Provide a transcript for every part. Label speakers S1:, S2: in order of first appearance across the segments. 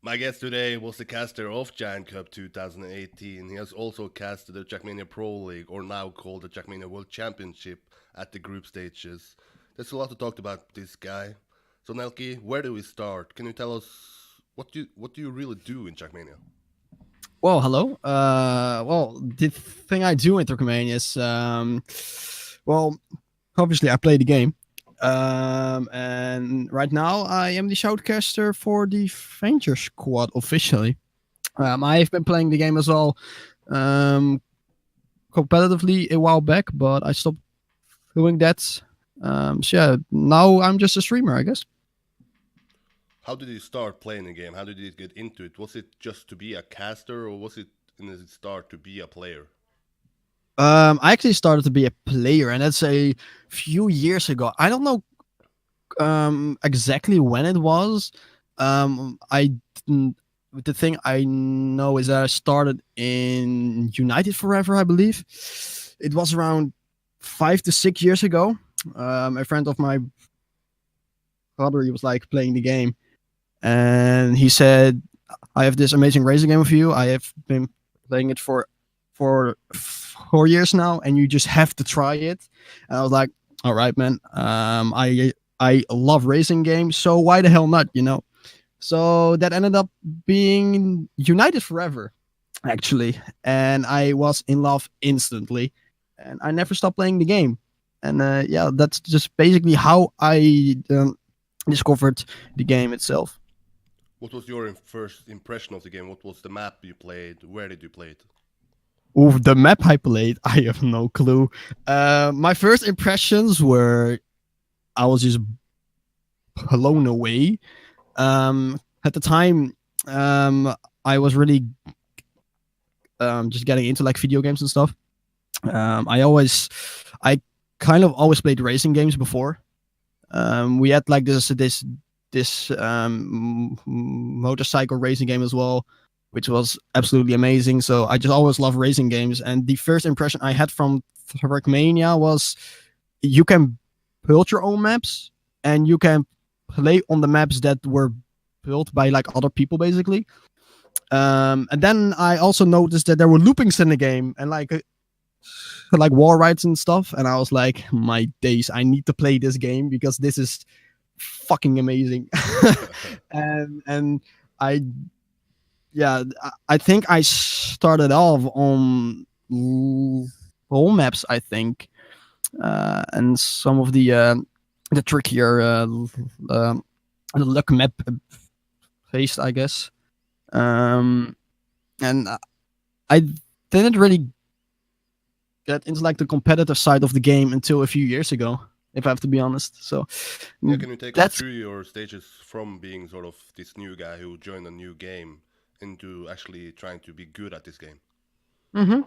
S1: My guest today was the caster of Giant Cup 2018. He has also casted the Trackmania Pro League, or now called the Trackmania World Championship, at the group stages. There's a lot to talk about this guy. So Nelkey, where do we start? Can you tell us what do you really do in Trackmania?
S2: Well, hello. The thing I do in Trackmania is, well, obviously I play the game, and right now I am the shoutcaster for the Venture Squad officially. I've been playing the game as well, um, competitively a while back, but I stopped doing that. So yeah, now I'm just a streamer, I guess.
S1: How did you start playing the game? How did you get into it? Was it just to be a caster, or was it in the start to be a player?
S2: I actually started to be a player, and that's a few years ago. I don't know exactly when it was. I didn't, the thing I know is that I started in United Forever, I believe. It was around 5 to 6 years ago. A friend of my brother, he was like playing the game, and he said, "I have this amazing racing game with you. I have been playing it for 4 years now, and you just have to try it." And I was like, "All right, man. I love racing games, so why the hell not? You know." So that ended up being United Forever, actually, and I was in love instantly, and I never stopped playing the game. And yeah, that's just basically how I discovered the game itself.
S1: What was your first impression of the game? What was the map you played? Where did you play it?
S2: Ooh, the map I played, I have no clue. My first impressions were I was just blown away. At the time, I was really just getting into like video games and stuff. I kind of always played racing games before. We had like this motorcycle racing game as well, which was absolutely amazing. So I just always love racing games. And the first impression I had from Trackmania was you can build your own maps and you can play on the maps that were built by like other people, basically. And then I also noticed that there were loopings in the game and like war rides and stuff. And I was like, my days, I need to play this game because this is fucking amazing. And I yeah, I think I started off on whole maps, I think, and some of the trickier luck map based, I guess. Um, and I didn't really get into like the competitive side of the game until a few years ago, if I have to be honest. So
S1: Yeah, can you take us
S2: that's
S1: through your stages from being sort of this new guy who joined a new game into actually trying to be good at this game?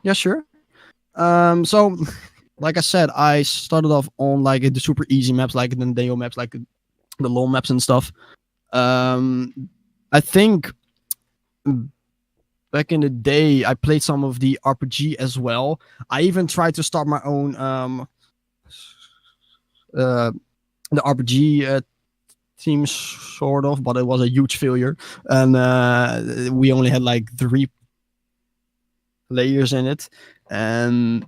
S2: yeah, sure. So like I said, I started off on like the super easy maps, like the Deo maps, like the low maps and stuff. Um, I think back in the day, I played some of the RPG as well. I even tried to start my own uh, the RPG team, sort of, but it was a huge failure, and we only had like 3 players in it, and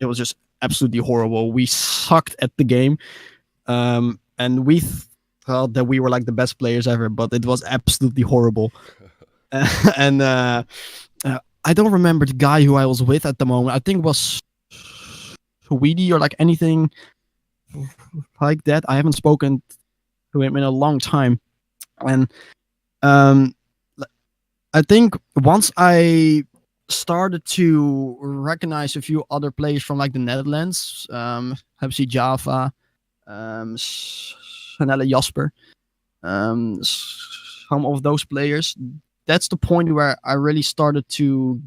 S2: it was just absolutely horrible. We sucked at the game, and we thought that we were like the best players ever, but it was absolutely horrible. And I don't remember the guy who I was with at the moment. I think it was Sweetie or like anything like that. I haven't spoken to him in a long time, and um, I think once I started to recognize a few other players from like the Netherlands, Hepsi Java, Sanelle Jasper, some of those players. That's the point where I really started to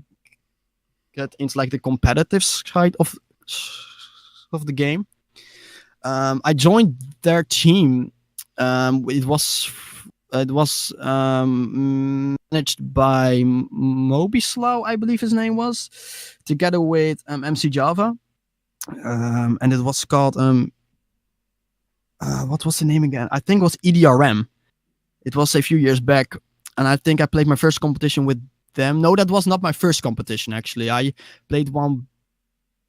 S2: get into like the competitive side of the game. I joined their team. It was managed by Mobislaw, I believe his name was, together with MC Java, and it was called what was the name again? I think it was EDRM. It was a few years back, and I think I played my first competition with them. No, that was not my first competition actually. I played one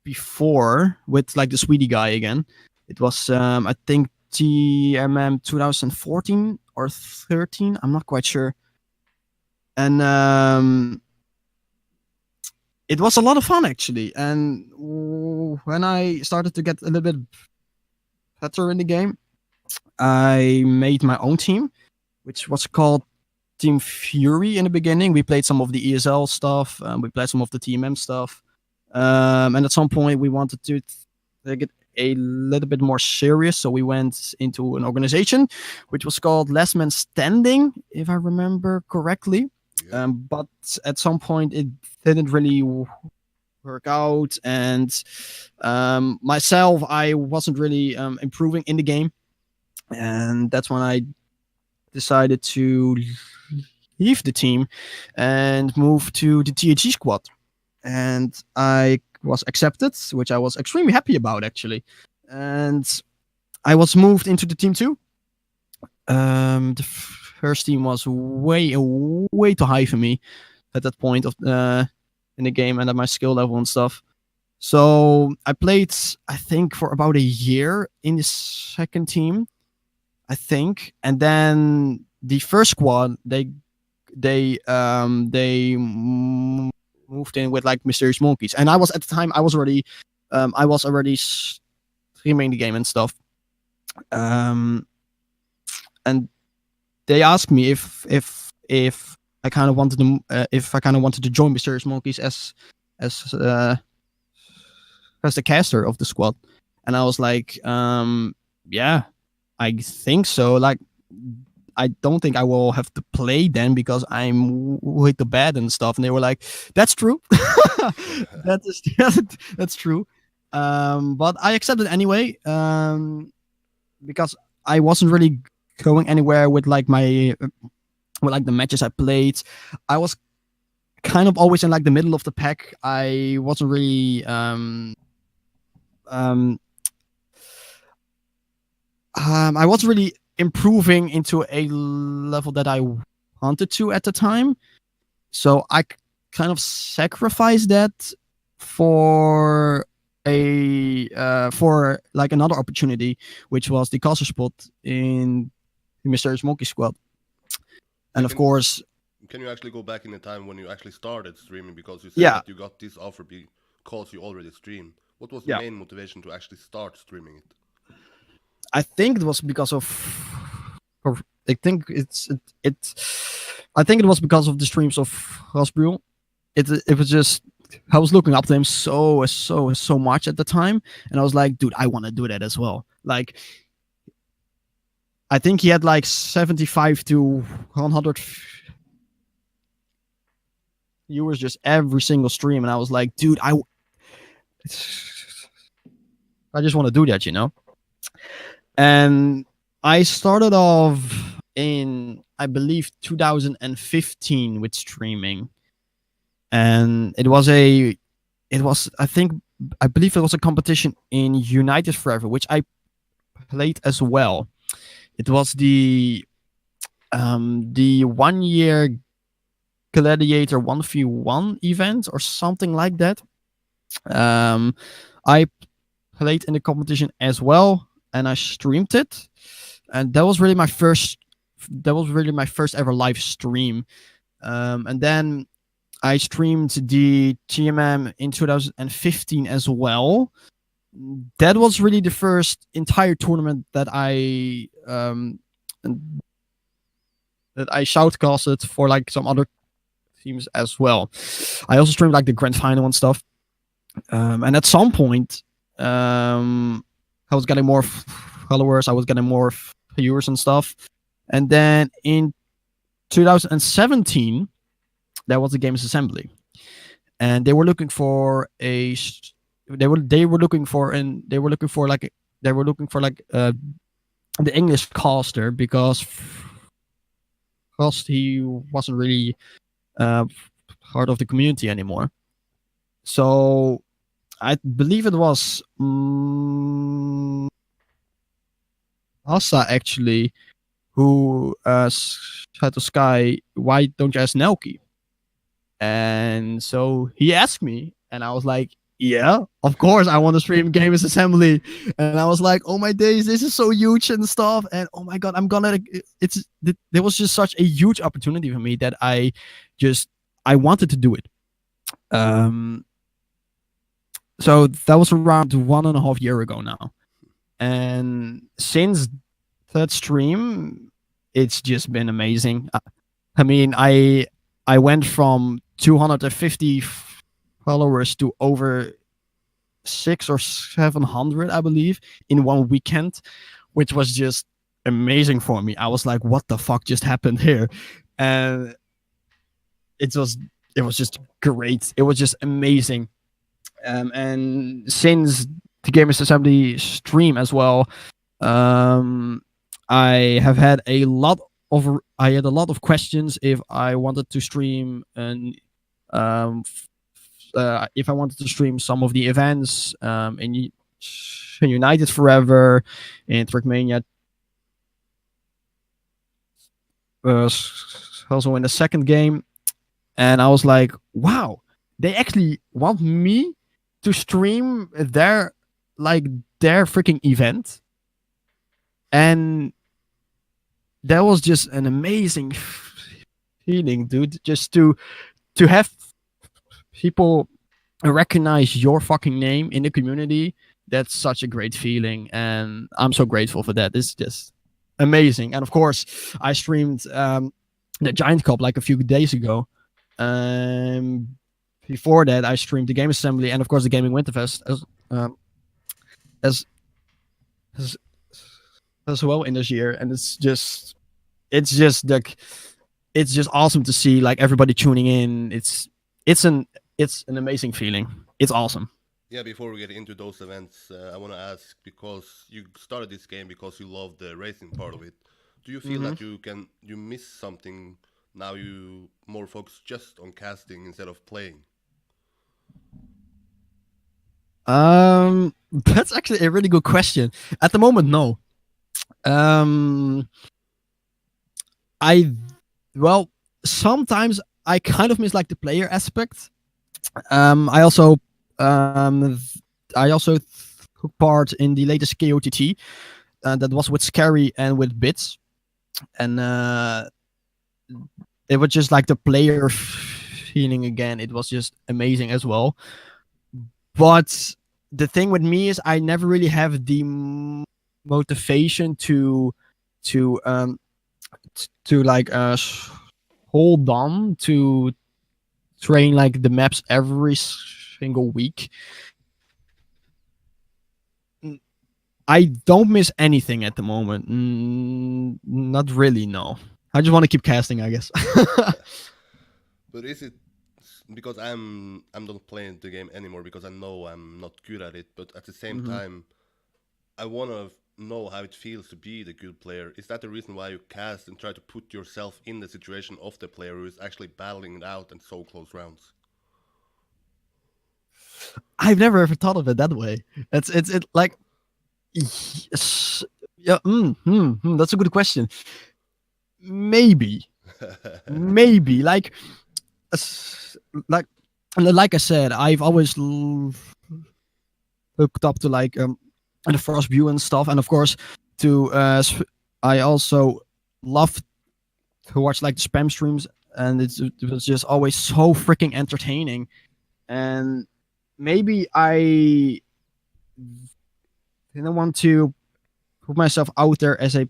S2: before with like the Sweetie guy again. It was I think TMM 2014 or 13. I'm not quite sure. And it was a lot of fun actually. And when I started to get a little bit better in the game, I made my own team, which was called Team Fury in the beginning. We played some of the ESL stuff. We played some of the TMM stuff. And at some point, we wanted to take it a little bit more serious. So we went into an organization, which was called Last Man Standing, if I remember correctly.
S1: Yeah.
S2: But at some point, it didn't really work out. And myself, I wasn't really improving in the game. And that's when I decided to leave the team and move to the THG squad. And I was accepted, which I was extremely happy about actually. And I was moved into the team too. The first team was way too high for me at that point of in the game and at my skill level and stuff. So I played, I think, for about a year in the second team, I think, and then the first squad they moved in with like Mysterious Monkeys, and I was at the time I was already streaming the game and stuff, and they asked me if I kind of wanted to join Mysterious Monkeys as the caster of the squad, and I was like, yeah, I think so. Like, I don't think I will have to play then because I'm with the bed and stuff. And they were like, "That's true, that's true." But I accepted anyway because I wasn't really going anywhere with like the matches I played. I was kind of always in like the middle of the pack. I wasn't really I wasn't really improving into a level that I wanted to at the time. So I kind of sacrificed that for for like another opportunity, which was the caster spot in the Mysterious Monkey Squad. And of course,
S1: can you actually go back in the time when you actually started streaming? Because you said
S2: yeah,
S1: that you got this offer because you already streamed. What was the
S2: yeah,
S1: main motivation to actually start streaming it?
S2: I think it was because of I think I think it was because of the streams of Rasbrul. It was just I was looking up to him so much at the time, and I was like, dude, I want to do that as well. Like, I think he had like 75 to 100 viewers just every single stream, and I was like, dude, I just want to do that, you know. And I started off in, I believe, 2015 with streaming, and I believe it was a competition in United Forever, which I played as well. It was the 1 year Gladiator 1v1 event or something like that. I played in the competition as well, and I streamed it, and that was really my first ever live stream. And then I streamed the TMM in 2015 as well. That was really the first entire tournament that I shoutcasted for like some other teams as well. I also streamed like the grand final and stuff. And at some point, I was getting more followers. I was getting more viewers and stuff. And then in 2017, there was the Games Assembly, and they were looking for the English caster because he wasn't really part of the community anymore. So I believe it was Asa actually who said to Sky, "Why don't you ask Nelkey?" And so he asked me, and I was like, "Yeah, of course, I want to stream Gamers Assembly." And I was like, "Oh my days, this is so huge and stuff." And oh my god, I'm gonna. There was just such a huge opportunity for me that I wanted to do it. Um, so that was around 1.5 years ago now, and since that stream, it's just been amazing. I mean, I went from 250 followers to over 600 or 700, I believe, in one weekend, which was just amazing for me. I was like, "What the fuck just happened here?" And it was it was just great. It was just amazing. And since the Gamers Assembly stream as well, um, I had a lot of questions if I wanted to stream and if I wanted to stream some of the events in United Forever, in Trackmania, also in the second game, and I was like, wow, they actually want me to stream their freaking event, and that was just an amazing feeling, dude. Just to have people recognize your fucking name in the community, that's such a great feeling, and I'm so grateful for that. It's just amazing. And of course, I streamed the Giant Cup like a few days ago. Before that, I streamed the Game Assembly and of course the Gaming WinterFest as as as well in this year, and it's just awesome to see like everybody tuning in. It's an it's an amazing feeling. It's awesome.
S1: Yeah, before we get into those events, I want to ask, because you started this game because you love the racing part of it. Do you feel
S2: Hmm.
S1: that you miss something now? You more focus just on casting instead of playing.
S2: That's actually a really good question. At the moment, no. Um, I well, sometimes I kind of miss like the player aspect. Um, I also um, I also took part in the latest KOTT that was with Scary and with Bits, and it was just like the player feeling again. It was just amazing as well. But the thing with me is I never really have the motivation to like hold on to train like the maps every single week. I don't miss anything at the moment. Not really, no. I just want to keep casting, I guess.
S1: But is it because I'm not playing the game anymore because I know I'm not good at it, but at the same
S2: Hmm.
S1: time I want to know how it feels to be the good player. Is that the reason why you cast and try to put yourself in the situation of the player who is actually battling it out in so close rounds?
S2: I've never ever thought of it that way. It's like yes, yeah. That's a good question. Maybe, maybe s- like like I said, I've always hooked up to like the first view and stuff, and of course to I also love to watch like the spam streams, and it was just always so freaking entertaining. And maybe I didn't want to put myself out there as a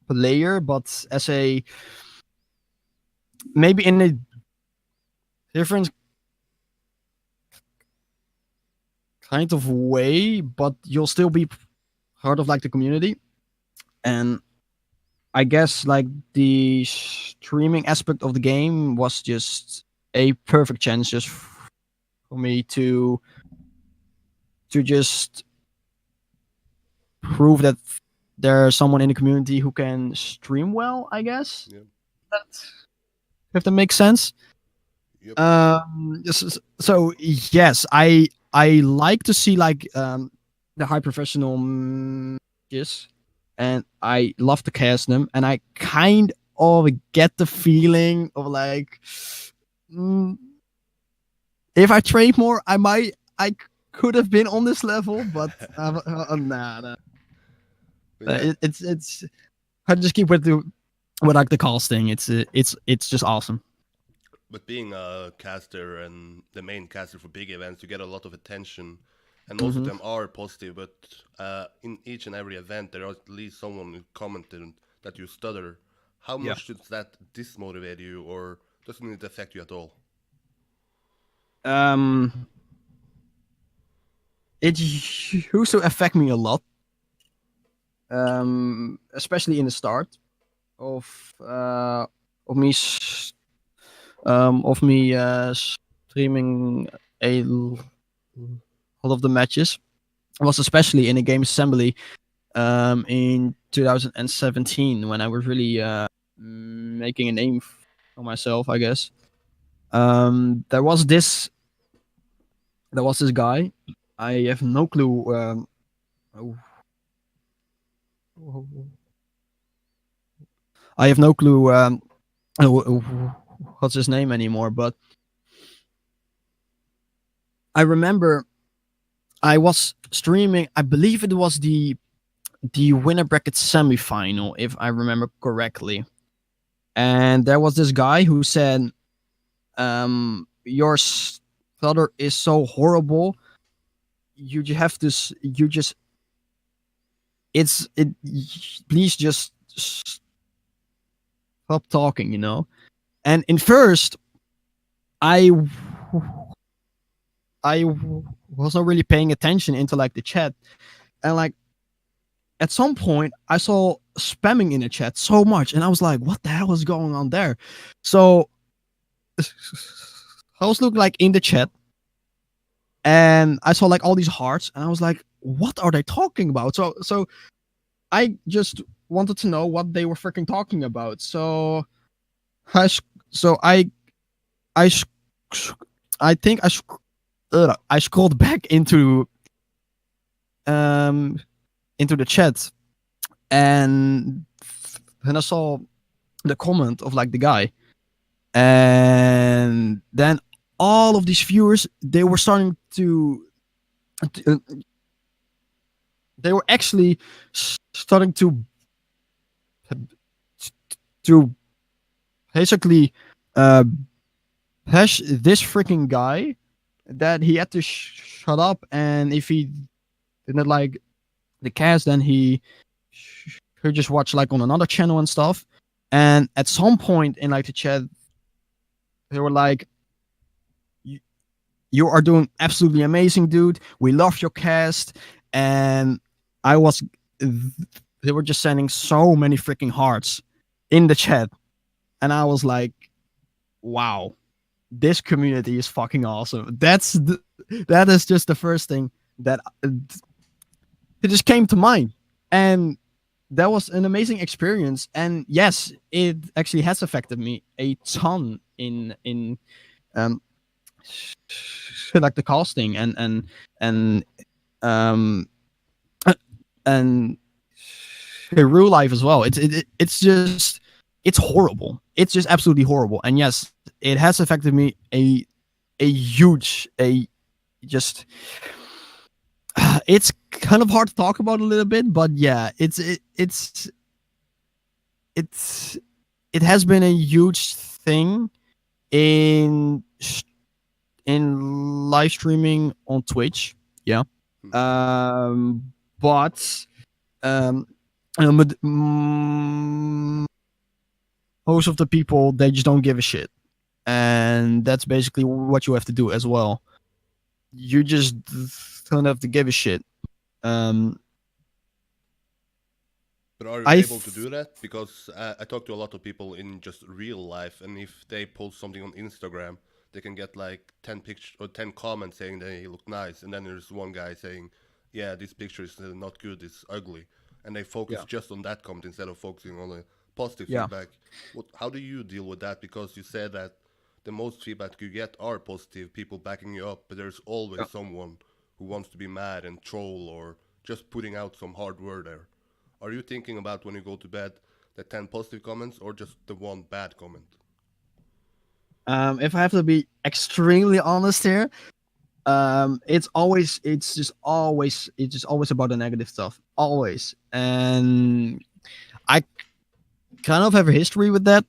S2: player, but as a maybe in a different kind of way, but you'll still be part of like the community. And I guess like the streaming aspect of the game was just a perfect chance just for me to just prove that there's someone in the community who can stream well, I guess.
S1: Yeah.
S2: That, if that makes sense.
S1: Yep.
S2: So yes, I like to see like the high professional matches, and I love to cast them, and I kind of get the feeling of like, mm, if I trained more, I could have been on this level, but nah, nah.
S1: But yeah,
S2: It's I just keep with like the casting. It's just awesome.
S1: but being a caster and the main caster for big events, you get a lot of attention, and most of
S2: Hmm.
S1: them are positive. But in each and every event, there is at least someone who commented that you stutter. How
S2: Yeah.
S1: much does that dismotivate you, or doesn't it affect you at all?
S2: Um, it used to affect me a lot. Especially in the start of uh of me streaming all of the matches. It was especially in a game assembly in 2017 when I was really making a name for myself, I guess. There was this guy. I have no clue. Oh, I have no clue. What's his name anymore? But I remember I was streaming. I believe it was the winner bracket semifinal, if I remember correctly. And there was this guy who said, "Your stutter is so horrible. You just have to. You just. It's it. Please just stop talking." And in first, I I was not really paying attention into like the chat, and like at some point I saw spamming in the chat so much, and I was like, "What the hell is going on there?" So I was looking like in the chat, and I saw like all these hearts, and I was like, "What are they talking about?" So I just wanted to know what they were freaking talking about. So I so I I think I scrolled back um into the chat, and then I saw the comment of like the guy, and then all of these viewers, they were starting to they were actually starting to basically uh bash this freaking guy, that he had to shut up, and if he didn't like the cast, then he just watch like on another channel and stuff. And at some point in like the chat, they were like, you are doing absolutely amazing, dude. We love your cast." And I was, they were just sending so many freaking hearts in the chat. And I was like, wow, this community is fucking awesome. That is just the first thing that it just came to mind. And that was an amazing experience. And yes, it actually has affected me a ton in um like the casting and um and in real life as well. It's just, it's horrible. It's just absolutely horrible. And yes, it has affected me a huge a just it's kind of hard to talk about a little bit, but yeah, it's it has been a huge thing in in live streaming on Twitch. Yeah.
S1: Hmm.
S2: But um, but, most of the people, they just don't give a shit, and that's basically what you have to do as well. You just don't have to give a shit. Um,
S1: But are you
S2: I
S1: able to do that? Because I talk to a lot of people in just real life, and if they post something on Instagram, they can get like 10 pictures or 10 comments saying they look nice, and then there's one guy saying, "Yeah, this picture is not good, it's ugly," and they focus
S2: Yeah.
S1: just on that comment instead of focusing on the positive
S2: Yeah.
S1: feedback. How do you deal with that? Because you said that the most feedback you get are positive, people backing you up, but there's always
S2: Yeah.
S1: someone who wants to be mad and troll or just putting out some hard word there. Are you thinking about when you go to bed the 10 positive comments or just the one bad comment?
S2: If I have to be extremely honest here, it's just always about the negative stuff, always. And I kind of have a history with that.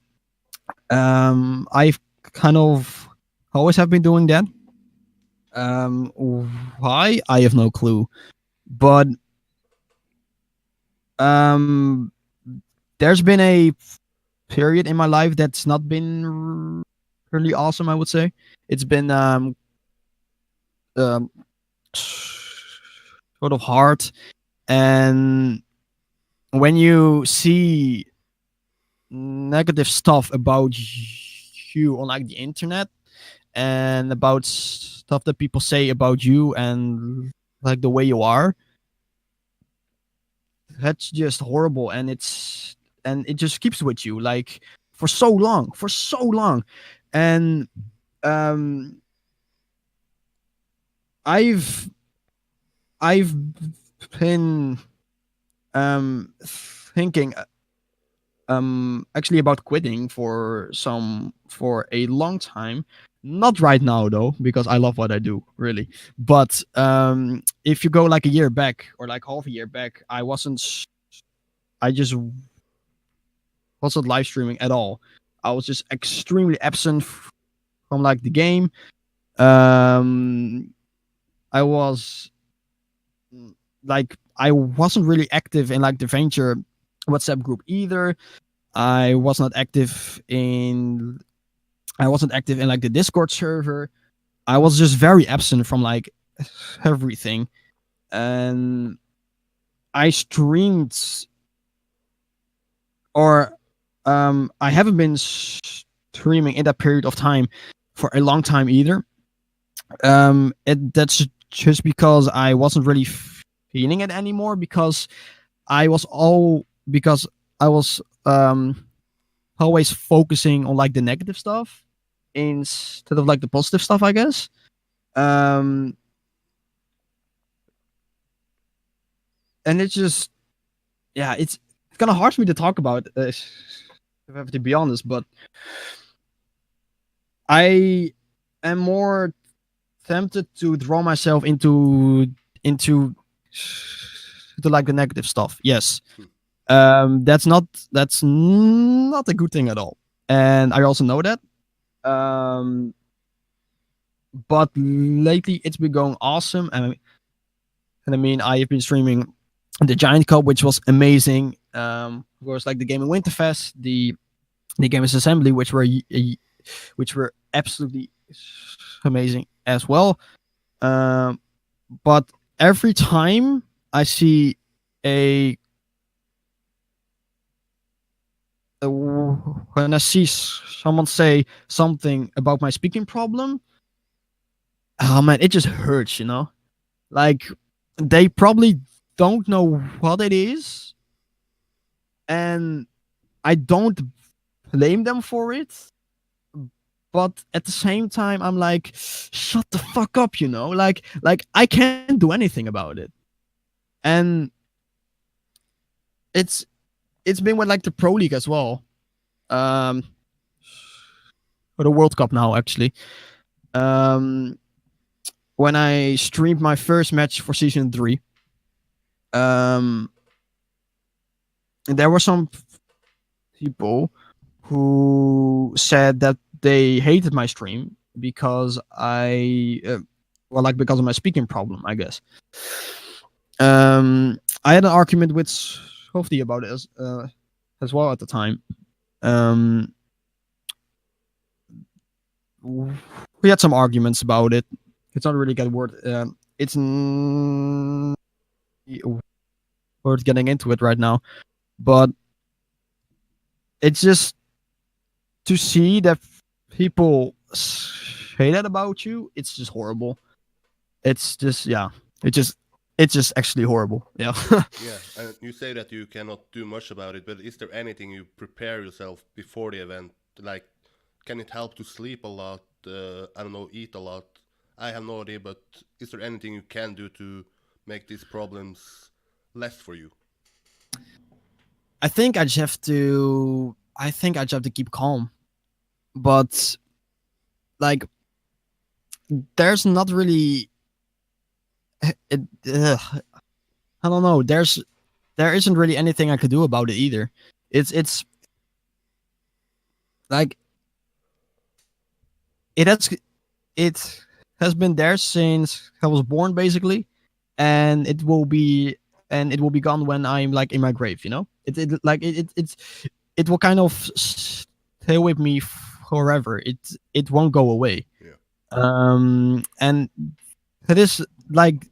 S2: I've kind of always have been doing that. Um, why? I have no clue. But um, there's been a period in my life that's not been really awesome. I would say it's been um sort of hard. And when you see negative stuff about you on like the internet and about stuff that people say about you and like the way you are, that's just horrible. And it just keeps with you like for so long. And um i've I've been thinking actually about quitting for a long time. Not right now though, because I love what I do, really. But if you go like a year back or like half a year back, I just wasn't live streaming at all. I was just extremely absent from like the game. um I was I wasn't really active in like the venture WhatsApp group either. I was not active in I wasn't active in like the Discord server. I was just very absent from like everything. And I streamed, or I haven't been streaming in that period of time for a long time either. That's just because I wasn't really feeling it anymore, because because I was always focusing on like the negative stuff instead of like the positive stuff, I guess. Um, and it's just, yeah, it's kind of hard for me to talk about, if I have to be honest. But I am more tempted to draw myself into like the negative stuff. Yes,
S1: Hmm.
S2: that's not a good thing at all, and I also know that. Um, but lately it's been going awesome. And I mean, I have been streaming the Giant Cup, which was amazing. Of course, like the Gaming WinterFest, the Gamers Assembly, which were absolutely amazing as well. Um, but every time I see a, when I see someone say something about my speaking problem, oh man, it just hurts. Like, they probably don't know what it is, and I don't blame them for it. But at the same time, I'm like, shut the fuck up, like I can't do anything about it. And it's it's been with like the Pro League as well, um or the World Cup now, actually. um when I streamed my first match for season 3, um there were some people who said that they hated my stream because because of my speaking problem, I guess. I had an argument with Softy about it as well at the time. Um, we had some arguments about it. It's not really a good word. It's worth getting into it right now, but it's just to see that people say that about you. It's just horrible. It's just, yeah. It just it's just actually horrible. Yeah.
S1: Yeah, and you say that you cannot do much about it, but is there anything you prepare yourself before the event? Like, can it help to sleep a lot? I don't know, eat a lot. I have no idea, but is there anything you can do to make these problems less for you?
S2: I think I just have to. I think I just have to keep calm. But like, there's not really. It, I don't know. There isn't really anything I could do about it either. It's like it has it has been there since I was born, basically, and it will be gone when I'm like in my grave. You know, it will kind of stay with me forever. It won't go away.
S1: Yeah.
S2: And it is like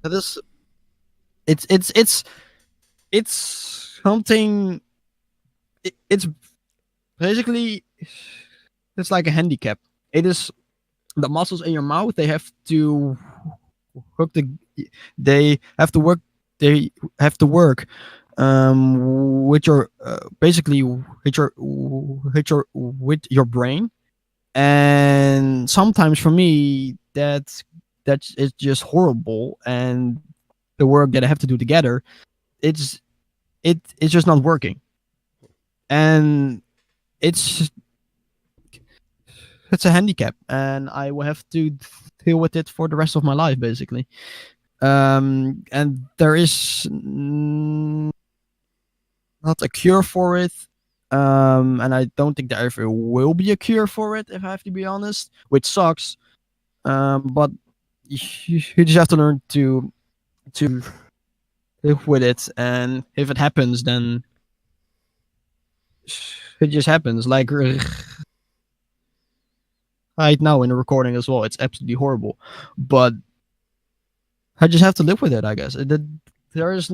S2: it is it's something. It's basically it's like a handicap. It is the muscles in your mouth. They have to work they have to work they have to work with your basically with your brain. And sometimes for me that is just horrible, and the work that I have to do together, it's it's just not working. And it's it's a handicap, and I will have to deal with it for the rest of my life, basically. And there is not a cure for it. And I don't think there ever will be a cure for it, if I have to be honest, which sucks. But you just have to learn to live with it, and if it happens, then it just happens. Like right now in the recording as well, it's absolutely horrible, but I just have to live with it, I guess. There's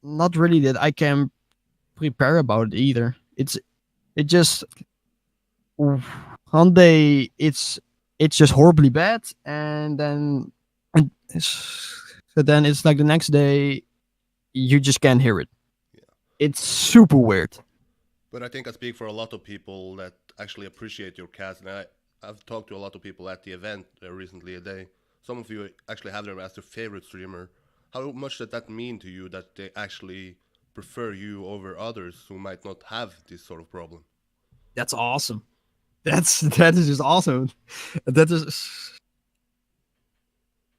S2: not really that I can prepare about it either. It just one day it's just horribly bad, and then it's like the next day you just can't hear it.
S1: Yeah.
S2: It's super weird.
S1: But I think I speak for a lot of people that actually appreciate your cast, and I've talked to a lot of people at the event recently a day. Some of you actually have them as their favorite streamer. How much does that mean to you that they actually prefer you over others who might not have this sort of problem?
S2: That's awesome. That is just awesome. That is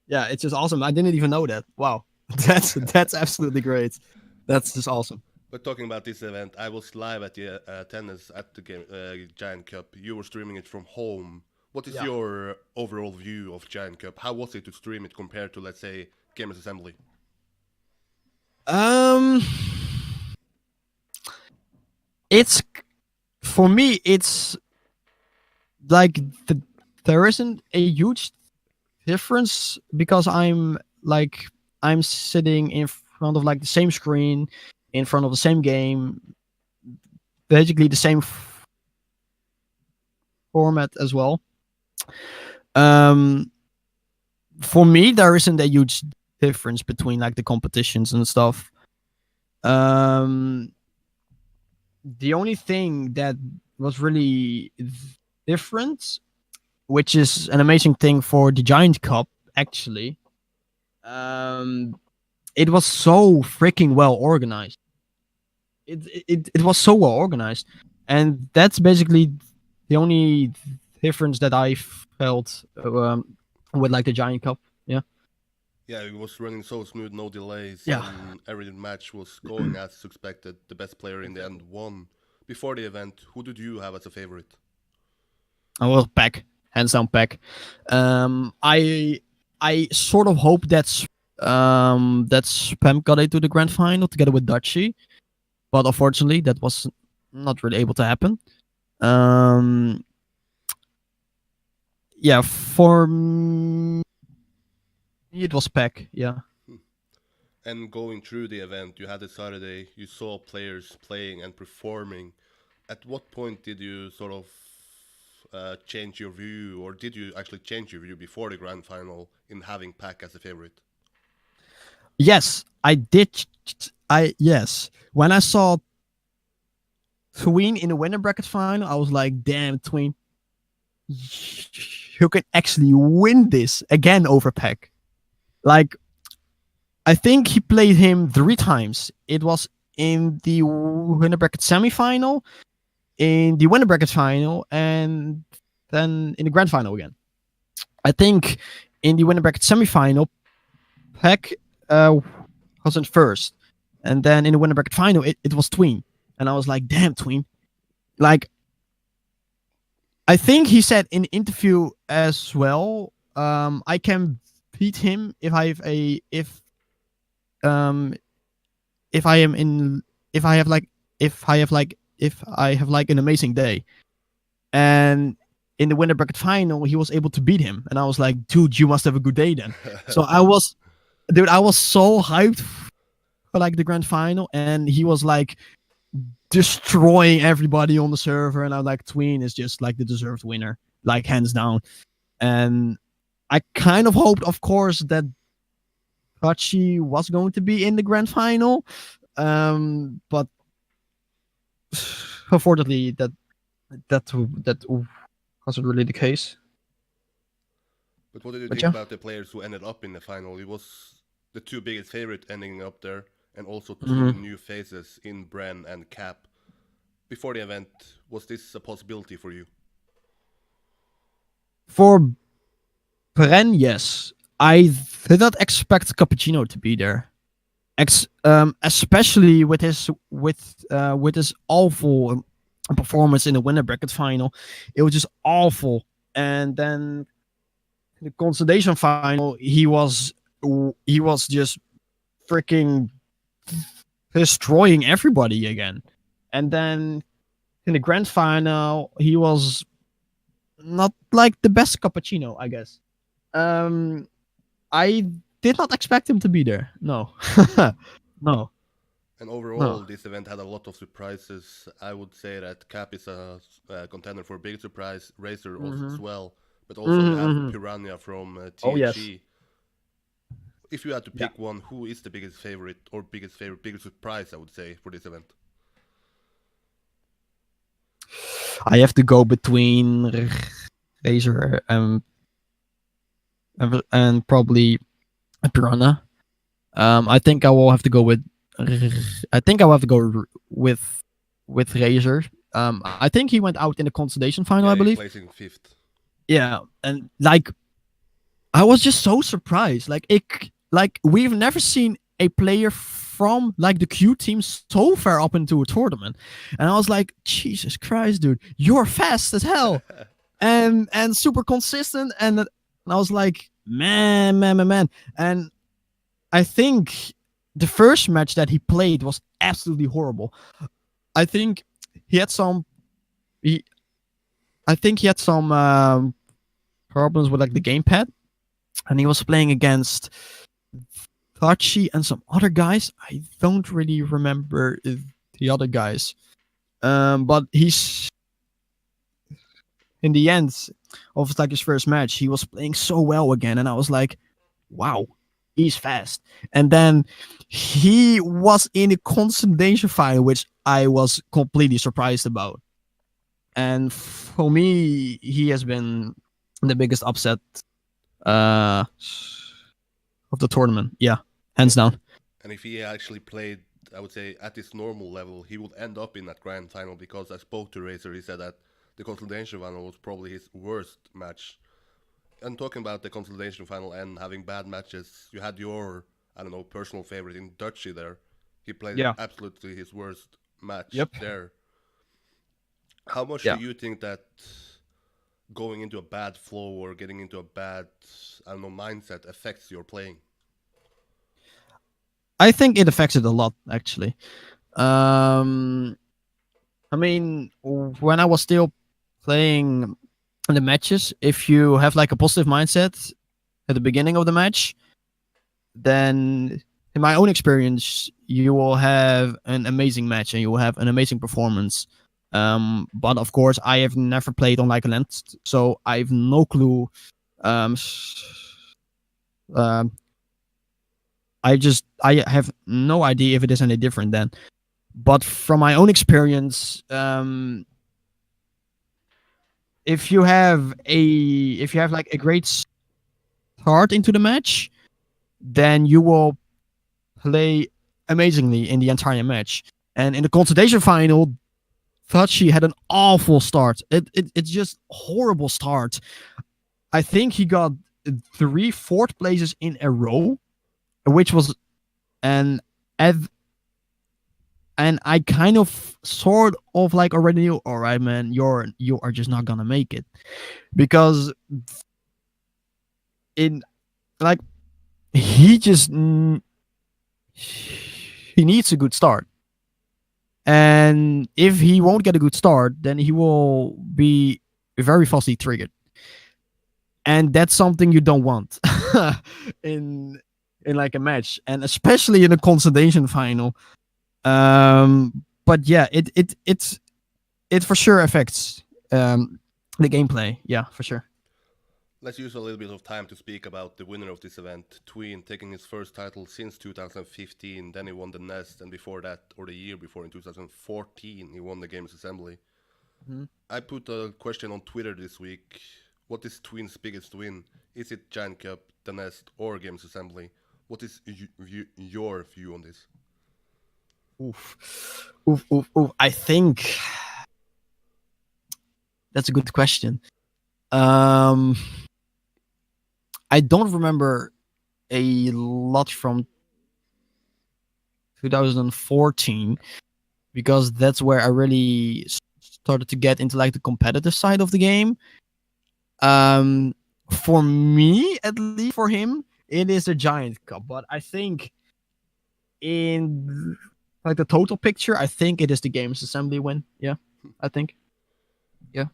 S2: Yeah, it's just awesome. I didn't even know that. Wow. That's absolutely great. That's just awesome.
S1: But talking about this event, I was live at the attendance at the Giant Cup. You were streaming it from home. What is
S2: Yeah.
S1: your overall view of Giant Cup? How was it to stream it compared to, let's say, Gamers Assembly?
S2: Um it's for me it's like there isn't a huge difference, because I'm sitting in front of like the same screen, in front of the same game, basically the same format as well. Um, for me, there isn't a huge difference between like the competitions and stuff. Um, the only thing that was really different, which is an amazing thing for the Giant Cup, actually, it was so freaking well organized. It was so well organized, and that's basically the only difference that I felt with like the Giant Cup. Yeah.
S1: Yeah, it was running so smooth, no delays,
S2: Yeah.
S1: and every match was going as expected. The best player in the end won. Before the event, who did you have as a favorite?
S2: I will Pack, hands down Pack. I sort of hope that Spam got into the grand final together with Dutchy, but unfortunately that was not really able to happen. Yeah, for me it was Pack. Yeah.
S1: And going through the event, you had it Saturday, you saw players playing and performing. At what point did you sort of change your view, or did you actually change your view before the grand final in having Pack as a favorite?
S2: Yes, I did. Yes, when I saw Tween in the winner bracket final, I was like, "Damn, Tween, you can actually win this again over Pack." Like, I think he played him 3 times. It was in the winner bracket semifinal, in the winner bracket final, and then in the grand final again. I think in the winner bracket semifinal, Peck was in first, and then in the winner bracket final, it was Tween, and I was like, damn, Tween, like. I think he said in interview as well, I can beat him if I have a um if I am in if I have like if I have like if I have like an amazing day. And in the winner bracket final, he was able to beat him, and I was like, dude, you must have a good day then. So I was so hyped for like the grand final, and he was like destroying everybody on the server, and I was like, Tween is just like the deserved winner, like hands down. And I kind of hoped, of course, that Hachi was going to be in the grand final, but unfortunately, that wasn't really the case.
S1: But what did you
S2: But
S1: think
S2: yeah,
S1: about the players who ended up in the final? It was the two biggest favorite ending up there, and also two new faces in Bren and Cap. Before the event, was this a possibility for you?
S2: for Bren, yes, I did not expect Cappuccino to be there. Especially with his awful performance in the winner bracket final. It was just awful. And then the consolidation final, he was just freaking destroying everybody again. And then in the grand final, he was not like the best Cappuccino, I guess. I did not expect him to be there. No. No.
S1: And overall,
S2: No.
S1: this event had a lot of surprises. I would say that Cap is a contender for a big surprise, Razer also as well, but also you have Piranha from
S2: Oh yes.
S1: THG. If you had to
S2: Yeah.
S1: pick one, who is the biggest favorite or biggest surprise, I would say, for this event?
S2: I have to go between Razer and probably Piranha. I think I will have to go with. I think I will have to go with Razer. I think he went out in the consolidation final,
S1: Yeah,
S2: I believe.
S1: placing fifth.
S2: Yeah, and like I was just so surprised. Like we've never seen a player from like the Q team so far up into a tournament, and I was like, Jesus Christ, dude, you're fast as hell, and super consistent, and I was like, man, and I think the first match that he played was absolutely horrible. I think he had some. He, I think he had some problems with like the gamepad, and he was playing against Tachi and some other guys. I don't really remember the other guys, but he's in the end of like his first match, he was playing so well again, and I was like, wow, he's fast. And then he was in a consolidation final, which I was completely surprised about. And for me, he has been the biggest upset of the tournament. Yeah, hands down.
S1: And if he actually played, I would say, at his normal level, he would end up in that grand final because I spoke to Razer. He said that the consolidation final was probably his worst match. And talking about the consolidation final and having bad matches, you had your, I don't know, personal favorite in Dutchy there. He played
S2: Yeah.
S1: absolutely his worst match
S2: Yep.
S1: there. How much
S2: Yeah.
S1: do you think that going into a bad flow or getting into a bad, I don't know, mindset affects your playing?
S2: I think it affects it a lot, actually. I mean, when I was still playing the matches, if you have like a positive mindset at the beginning of the match, then in my own experience, you will have an amazing match and you will have an amazing performance. But of course, I have never played on like a land, so I have no clue. Um, um, I have no idea if it is any different then. But from my own experience, if you have like a great start into the match, then you will play amazingly in the entire match. And in the consolidation final, Tachi had an awful start. It's just horrible start. I think he got 3 fourth places in a row, which was and and I kind of sort of like already knew, all right, man, you are just not gonna make it, because in like he just he needs a good start. And if he won't get a good start, then he will be very fastly triggered. And that's something you don't want in like a match, and especially in a consolidation final. But yeah, it for sure affects the gameplay. Yeah, for sure.
S1: Let's use a little bit of time to speak about the winner of this event, Tween, taking his first title since 2015. Then he won the Nest, and before that, or the year before, in 2014, he won the Games Assembly.
S2: Mhm.
S1: I put a question on Twitter this week. What is Tween's biggest win? Is it Giant Cup, the Nest, or Games Assembly? What is your view on this?
S2: Oof. Oof, oof, oof. I think that's a good question. I don't remember a lot from 2014, because that's where I really started to get into like the competitive side of the game. For me, at least for him, it is the Giant Cup. But I think in like the total picture, I think it is the Games Assembly win. Yeah, I think. Yeah.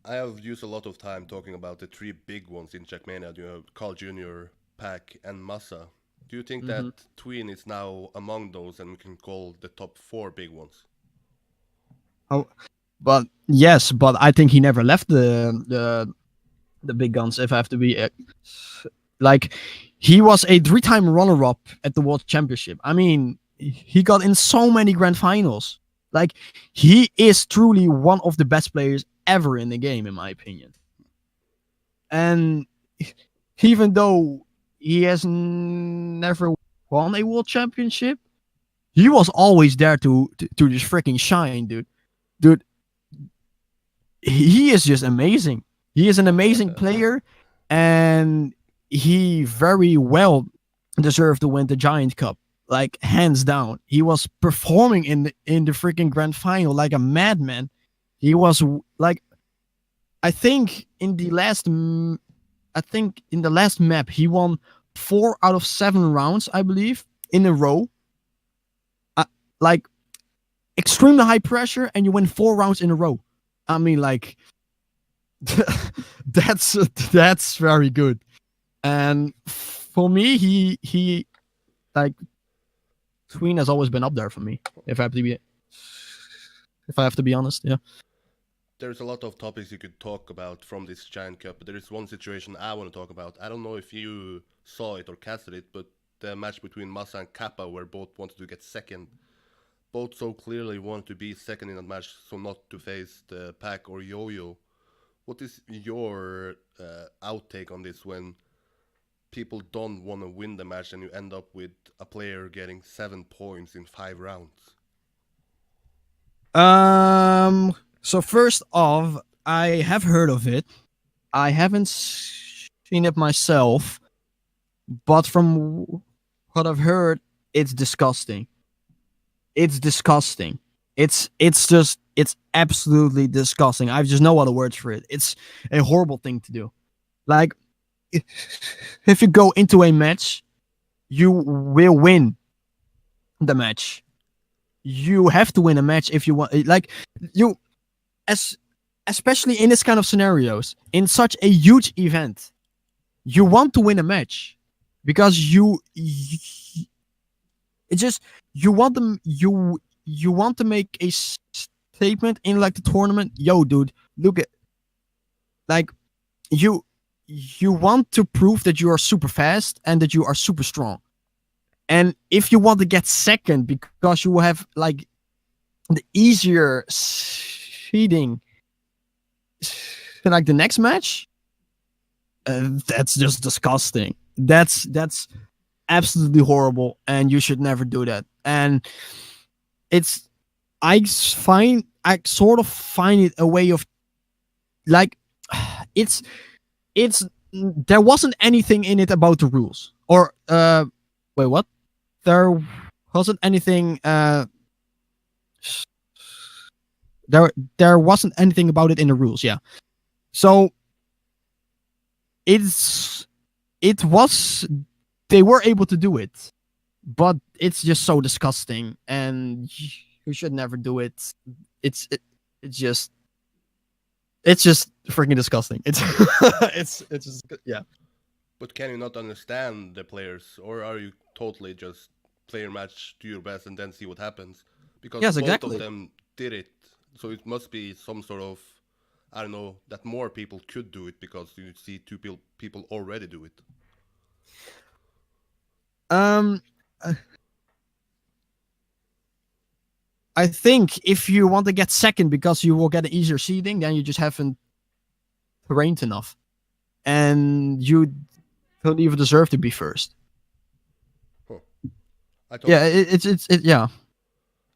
S1: I have used a lot of time talking about the 3 big ones in Trackmania. You have Carl Jr., Pack, and Massa. Do you think that Tween is now among those, and we can call the top 4 big ones?
S2: Oh, but yes, but I think he never left the big guns. If I have to be like, he was a 3-time runner-up at the World Championship. I mean, he got in so many grand finals. Like, he is truly one of the best players ever in the game, in my opinion. And even though he has never won a World Championship, he was always there to just freaking shine, dude. Dude, he is just amazing. He is an amazing player, and he very well deserved to win the Giant Cup. Like, hands down, he was performing in the freaking grand final like a madman. He was like, I think in the last map he won 4 out of 7 rounds, I believe, in a row. Like, extremely high pressure, and you win 4 rounds in a row. I mean, like, that's very good. And for me, he like, Tween has always been up there for me. If I have to be honest, yeah.
S1: There's a lot of topics you could talk about from this Giant Cup, but there is one situation I want to talk about. I don't know if you saw it or casted it, but the match between Massa and Kappa, where both wanted to get second. Both so clearly wanted to be second in that match, so not to face the Pack or Yo-Yo. What is your outtake on this when people don't want to win the match and you end up with a player getting 7 points in 5 rounds?
S2: So first off, I have heard of it. I haven't seen it myself, but from what I've heard, it's disgusting. It's disgusting. It's absolutely disgusting. I just no other words for it. It's a horrible thing to do. Like, if you go into a match, you will win the match. You have to win a match if you want. Like, you, especially in this kind of scenarios, in such a huge event, you want to win a match because it's just, you want them, you want to make a statement in like the tournament. Yo, dude, look at, like, you want to prove that you are super fast and that you are super strong. And if you want to get second because you will have like the easier seeding in like the next match, that's just disgusting. That's absolutely horrible, and you should never do that. And it's I sort of find it a way of like it's it's there wasn't anything in it about the rules or wait, what? There wasn't anything there there wasn't anything about it in the rules, yeah. So it's it was they were able to do it, but it's just so disgusting, and you should never do it. It's it, it's just it's just freaking disgusting. It's it's just yeah.
S1: But can you not understand the players, or are you totally just play your match, do your best, and then see what happens? Because
S2: Yes,
S1: both of
S2: exactly.
S1: them did it, so it must be some sort of, I don't know, that more people could do it because you see people already do it.
S2: Um, uh, I think if you want to get second because you will get an easier seeding, then you just haven't trained enough, and you don't even deserve to be first.
S1: Huh. I thought
S2: Yeah, yeah.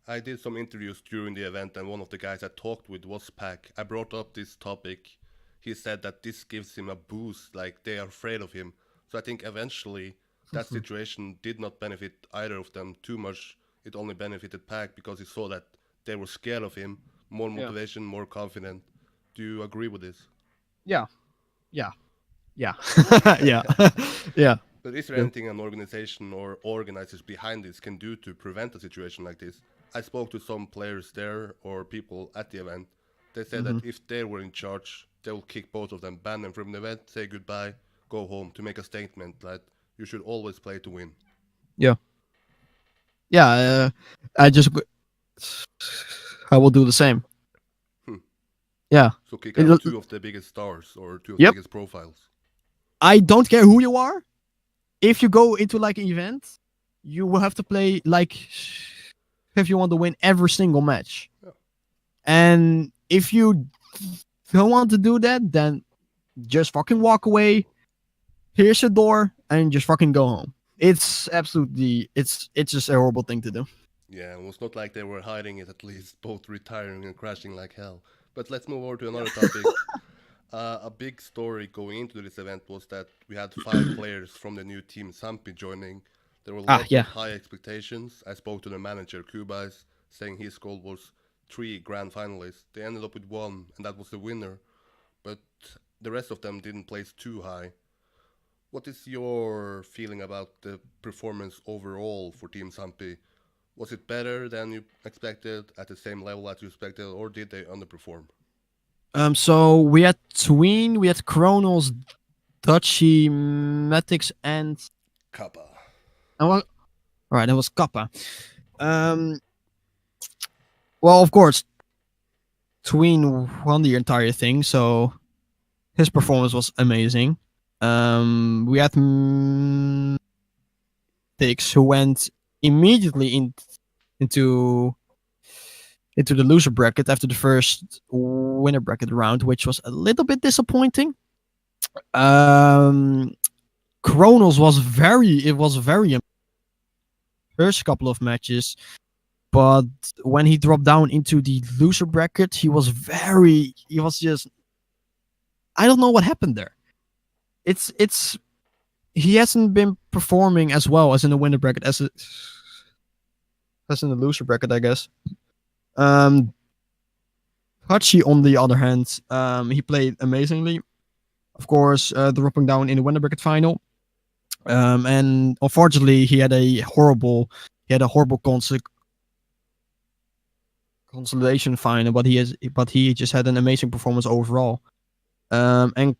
S1: I did some interviews during the event, and one of the guys I talked with was Pack. I brought up this topic. He said that this gives him a boost, like they are afraid of him. So I think eventually that situation did not benefit either of them too much. It only benefited Pack because he saw that they were scared of him, more
S2: Yeah.
S1: motivation, more confident. Do you agree with this?
S2: Yeah. Yeah. Yeah. Yeah. Yeah.
S1: But is there
S2: Yeah.
S1: anything an organization or organizers behind this can do to prevent a situation like this? I spoke to some players there or people at the event. They said
S2: Hmm.
S1: that if they were in charge, they will kick both of them, ban them from the event, say goodbye, go home to make a statement that you should always play to win.
S2: Yeah. Yeah. I just I will do the same.
S1: Hmm.
S2: Yeah.
S1: So kick out
S2: It-
S1: two of the biggest stars or two of the
S2: yep.
S1: biggest profiles.
S2: I don't care who you are. If you go into like an event, you will have to play like if you want to win every single match.
S1: Yeah.
S2: And if you don't want to do that, then just fucking walk away. Here's your door, and just fucking go home. It's absolutely it's just a horrible thing to do.
S1: Yeah, it was not like they were hiding it at least, both retiring and crashing like hell. But let's move over to another topic. A big story going into this event was that we had 5 players from the new team Sampi joining. There were
S2: Ah,
S1: lots
S2: yeah.
S1: of high expectations. I spoke to the manager Kubais, saying his goal was 3 grand finalists. They ended up with 1, and that was the winner. But the rest of them didn't place too high. What is your feeling about the performance overall for Team Sampi? Was it better than you expected, at the same level as you expected, or did they underperform?
S2: So we had Tween, we had Chronos, Dutchy, Matix,
S1: Kappa.
S2: and what? All right, that was Kappa. Um, well, of course, Tween won the entire thing, so his performance was amazing. We had Matix who went immediately into into the loser bracket after the first winner bracket round, which was a little bit disappointing. Um, Kronos was very first couple of matches, but when he dropped down into the loser bracket, he was just I don't know what happened there. It's he hasn't been performing as well as in the winner bracket as in the loser bracket, I guess. Um, Hachi, on the other hand, he played amazingly. Of course, dropping down in the winner bracket final. And unfortunately, he had a horrible consolidation final, but he just had an amazing performance overall. And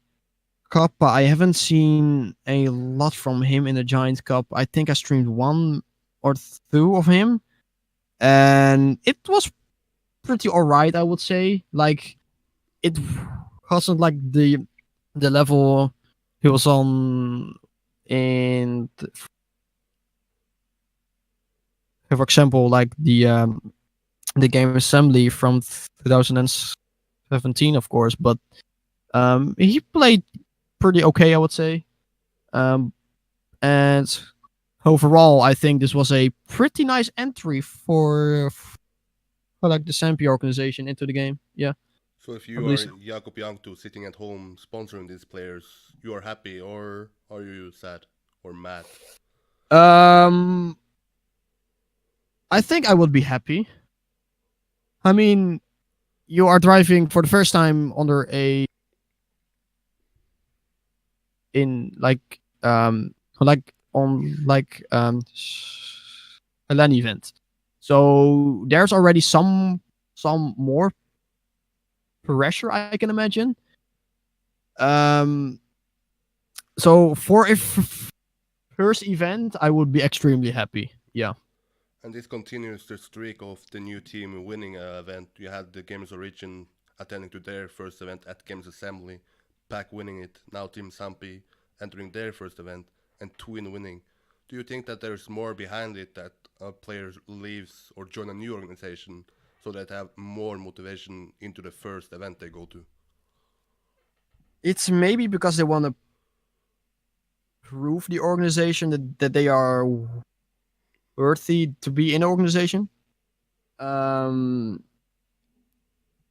S2: Cup, I haven't seen a lot from him in the Giant Cup. I think I streamed 1 or 2 of him, and it was pretty alright, I would say. Like it wasn't like the level he was on in, for example, like the game assembly from 2017, of course. But he played pretty okay, I would say. And overall, I think this was a pretty nice entry for like the Sampi organization into the game. Yeah,
S1: So if
S2: I
S1: you
S2: believe
S1: are
S2: so.
S1: Jakob Jankto sitting at home sponsoring these players, you are happy or are you sad or mad?
S2: Um, I think I would be happy. I mean, you are driving for the first time under a in like on like a LAN event. So there's already some more pressure I can imagine. Um, so for a first event, I would be extremely happy. Yeah.
S1: And this continues the streak of the new team winning an event. You had the Games Origin attending to their first event at Games Assembly, Pack winning it, now Team Sampi entering their first event, and Twin winning. Do you think that there's more behind it that a player leaves or join a new organization so that they have more motivation into the first event they go to?
S2: It's maybe because they want to prove the organization that they are worthy to be in the organization. Um,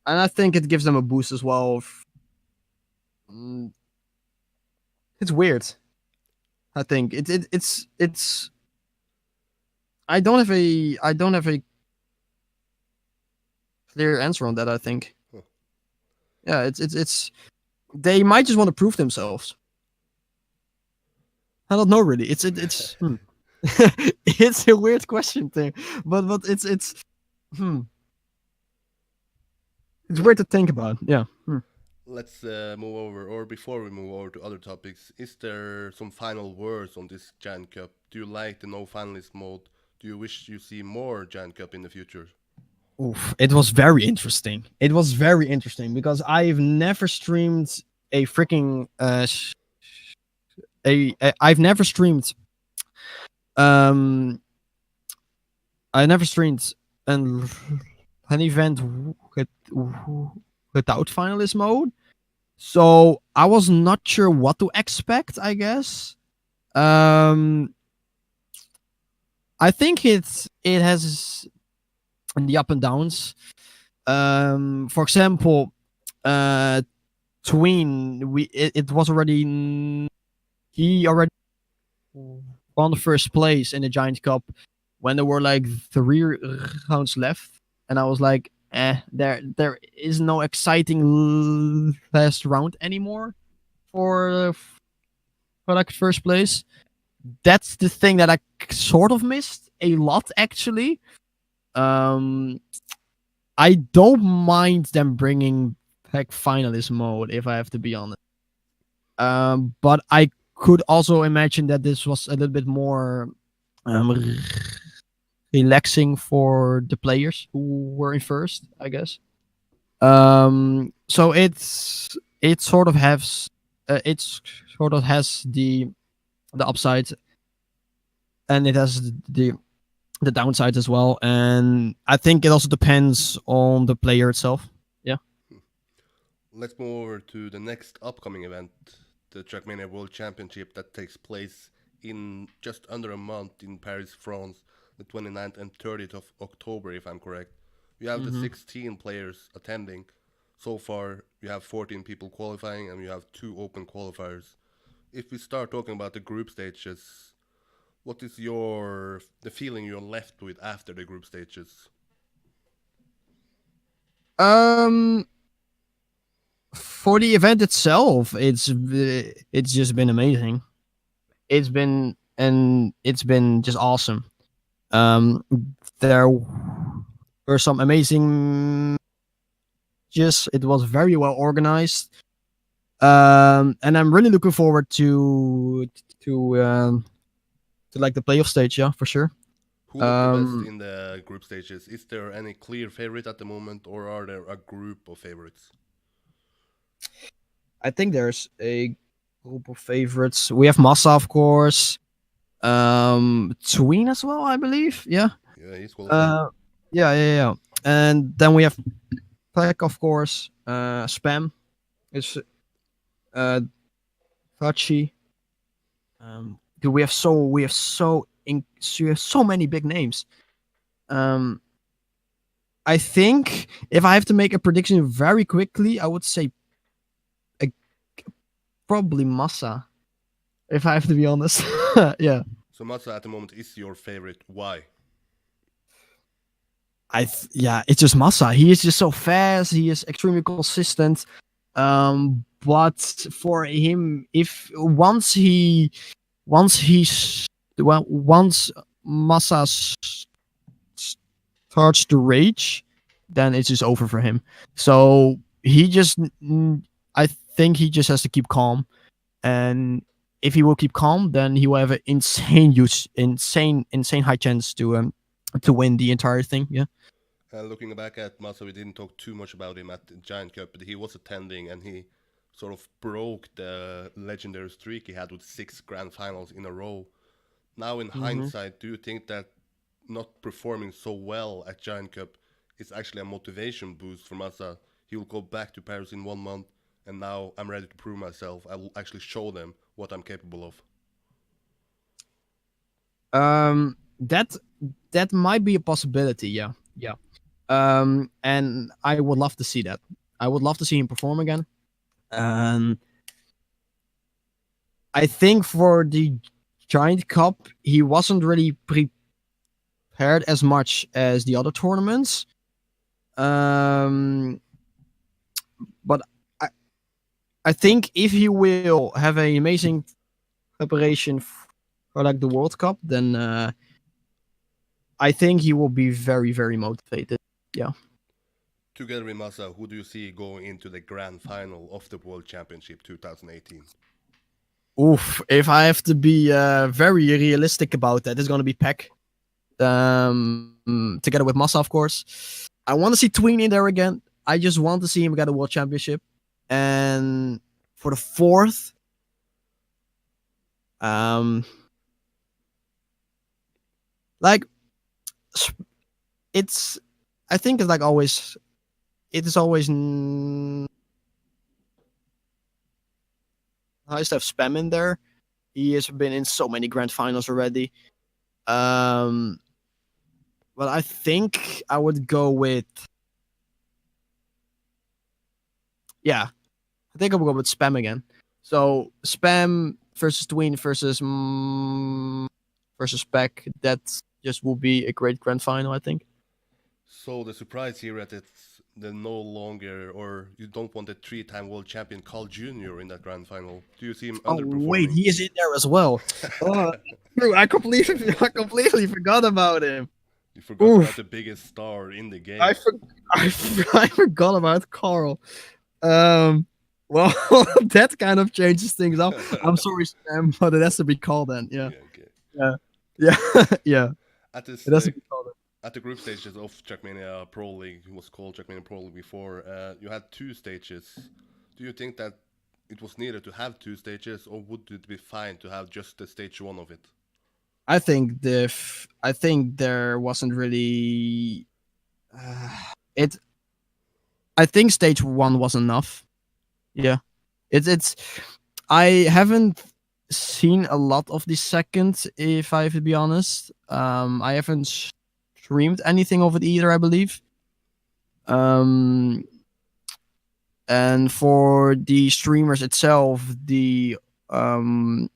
S2: and I think it gives them a boost as well. Mm, it's weird. I think it's. I don't have a clear answer on that. I think.
S1: Huh.
S2: Yeah, it's. They might just want to prove themselves. I don't know really. It's. It's a weird question thing, but it's hmm. It's weird to think about. Yeah. Hmm.
S1: Let's move over, or before we move over to other topics, is there some final words on this Jan Cup? Do you like the no finalist mode? Do you wish you see more Jan Cup in the future?
S2: Oof, it was very interesting. It was very interesting because I've never streamed a freaking I've never streamed um I never streamed an an event with, without finalist mode. So I was not sure what to expect, I guess. Um I think it has the up and downs. For example, uh Tween, it was already he already won the first place in the Giant Cup when there were like 3 rounds left, and I was like, there is no exciting last round anymore for for like first place. That's the thing that I sort of missed a lot actually. Um, I don't mind them bringing back finalist mode if I have to be honest. But I could also imagine that this was a little bit more um, relaxing for the players who were in first, I guess. So it sort of has it's sort of has the upside and it has the downside as well. And I think it also depends on the player itself. Yeah.
S1: Let's move over to the next upcoming event, the Trackmania World Championship that takes place in just under a month in Paris, France, the 29th and 30th of October, if I'm correct. You have the
S2: Mm-hmm.
S1: 16 players attending. So far, you have 14 people qualifying and you have 2 open qualifiers. If we start talking about the group stages, what is the feeling you're left with after the group stages?
S2: Um, for the event itself, it's just been amazing. It's been just awesome. Um, there were some amazing. Just it was very well organized. And I'm really looking forward to to like the playoff stage. Yeah, for sure.
S1: Who was the best
S2: Um,
S1: in the group stages? Is there any clear favorite at the moment, or are there a group of favorites?
S2: I think there's a group of favorites. We have Massa, of course. Tween as well, I believe. Yeah.
S1: Yeah, he's qualifying.
S2: Uh, yeah. And then we have Pack, of course. Spam is uh Fachi. Dude, we have so so many big names. Um, I think if I have to make a prediction very quickly, I would say uh, probably Massa. If I have to be honest, yeah.
S1: So Massa at the moment is your favorite. Why?
S2: Yeah, it's just Massa. He is just so fast. He is extremely consistent. But for him, if once Massa starts to rage, then it's just over for him. So he just, I think he just has to keep calm, and if he will keep calm, then he will have an insane high chance to win the entire thing. Yeah.
S1: Looking back at Massa, we didn't talk too much about him at the Giant Cup, but he was attending and he sort of broke the legendary streak he had with 6 grand finals in a row. Now, in
S2: Hmm.
S1: hindsight, do you think that not performing so well at Giant Cup is actually a motivation boost for Massa? He will go back to Paris in 1 month, and now I'm ready to prove myself. I will actually show them what I'm capable of.
S2: That might be a possibility. Yeah, yeah. And I would love to see that. I would love to see him perform again. Um, I think for the Giant Cup, he wasn't really prepared as much as the other tournaments. Um, but I, I think if he will have an amazing preparation for like the World Cup, then I think he will be very, very motivated. Yeah.
S1: Together with Massa, who do you see going into the grand final of the World Championship 2018?
S2: Oof. If I have to be very realistic about that, it's gonna be Peck. Together with Massa, of course. I want to see Tween in there again. I just want to see him get a world championship. And for the fourth, um, like it's, I think it's like always, it is always nice to have Spam in there. He has been in so many grand finals already. Um, but I think I would go with, yeah, I think I would go with Spam again. So Spam versus Tween versus Peck. That just will be a great grand final, I think.
S1: So the surprise here that it's the no longer, or you don't want the 3-time world champion Carl Jr. in that grand final. Do you see him
S2: Oh wait,
S1: underperforming?
S2: he is in there as well. Oh, true. I completely forgot about him.
S1: You forgot about
S2: Oof,
S1: the biggest star in the
S2: I
S1: game.
S2: for, I forgot about Carl. Um, well, that kind of changes things up. I'm sorry, Sam, but it has to be called then. Yeah,
S1: Yeah, okay.
S2: yeah, yeah, yeah.
S1: At this
S2: It has to be called.
S1: at the group stages of Trackmania Pro League, it was called Trackmania Pro League before. You had 2 stages. Do you think that it was needed to have 2 stages, or would it be fine to have just the stage one of it?
S2: I think there wasn't really uh, it. I think stage one was enough. Yeah, it's. I haven't seen a lot of the second, if I have to be honest. I haven't streamed anything of it either, I believe. Um, and for the streamers itself, um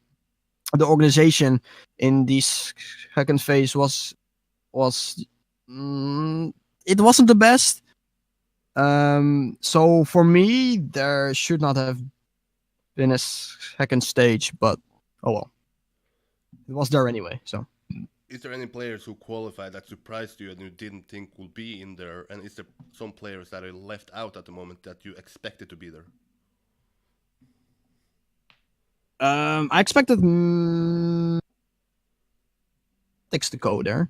S2: the organization in this second phase was mm, it wasn't the best. So for me, there should not have been a second stage, but oh well, it was there anyway. So
S1: Is there any players who qualified that surprised you and you didn't think would be in there? And is there some players that are left out at the moment that you expected to be there?
S2: I expected Tix to go there,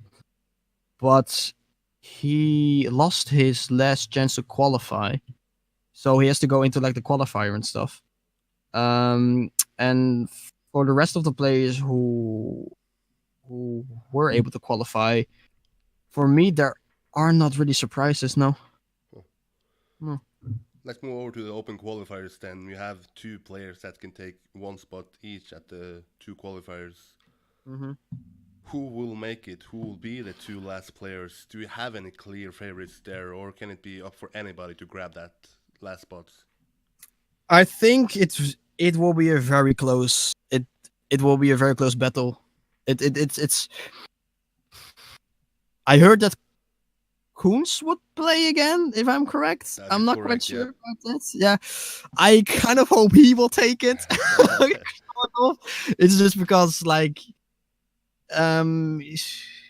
S2: but he lost his last chance to qualify, so he has to go into like the qualifier and stuff. And for the rest of the players who were able to qualify, for me there are not really surprises. No,
S1: Huh.
S2: no.
S1: Let's move over to the open qualifiers then. We have 2 players that can take 1 spot each at the 2 qualifiers.
S2: Hmm.
S1: Who will make it? Who will be the two last players? Do you have any clear favorites there, or can it be up for anybody to grab that last spots?
S2: I think it will be a very close. It will be a very close battle. It's. I heard that Koons would play again, if I'm correct.
S1: That
S2: I'm
S1: is
S2: not quite
S1: correct, yeah.
S2: sure about that. Yeah, I kind of hope he will take it. Sort of. It's just because like he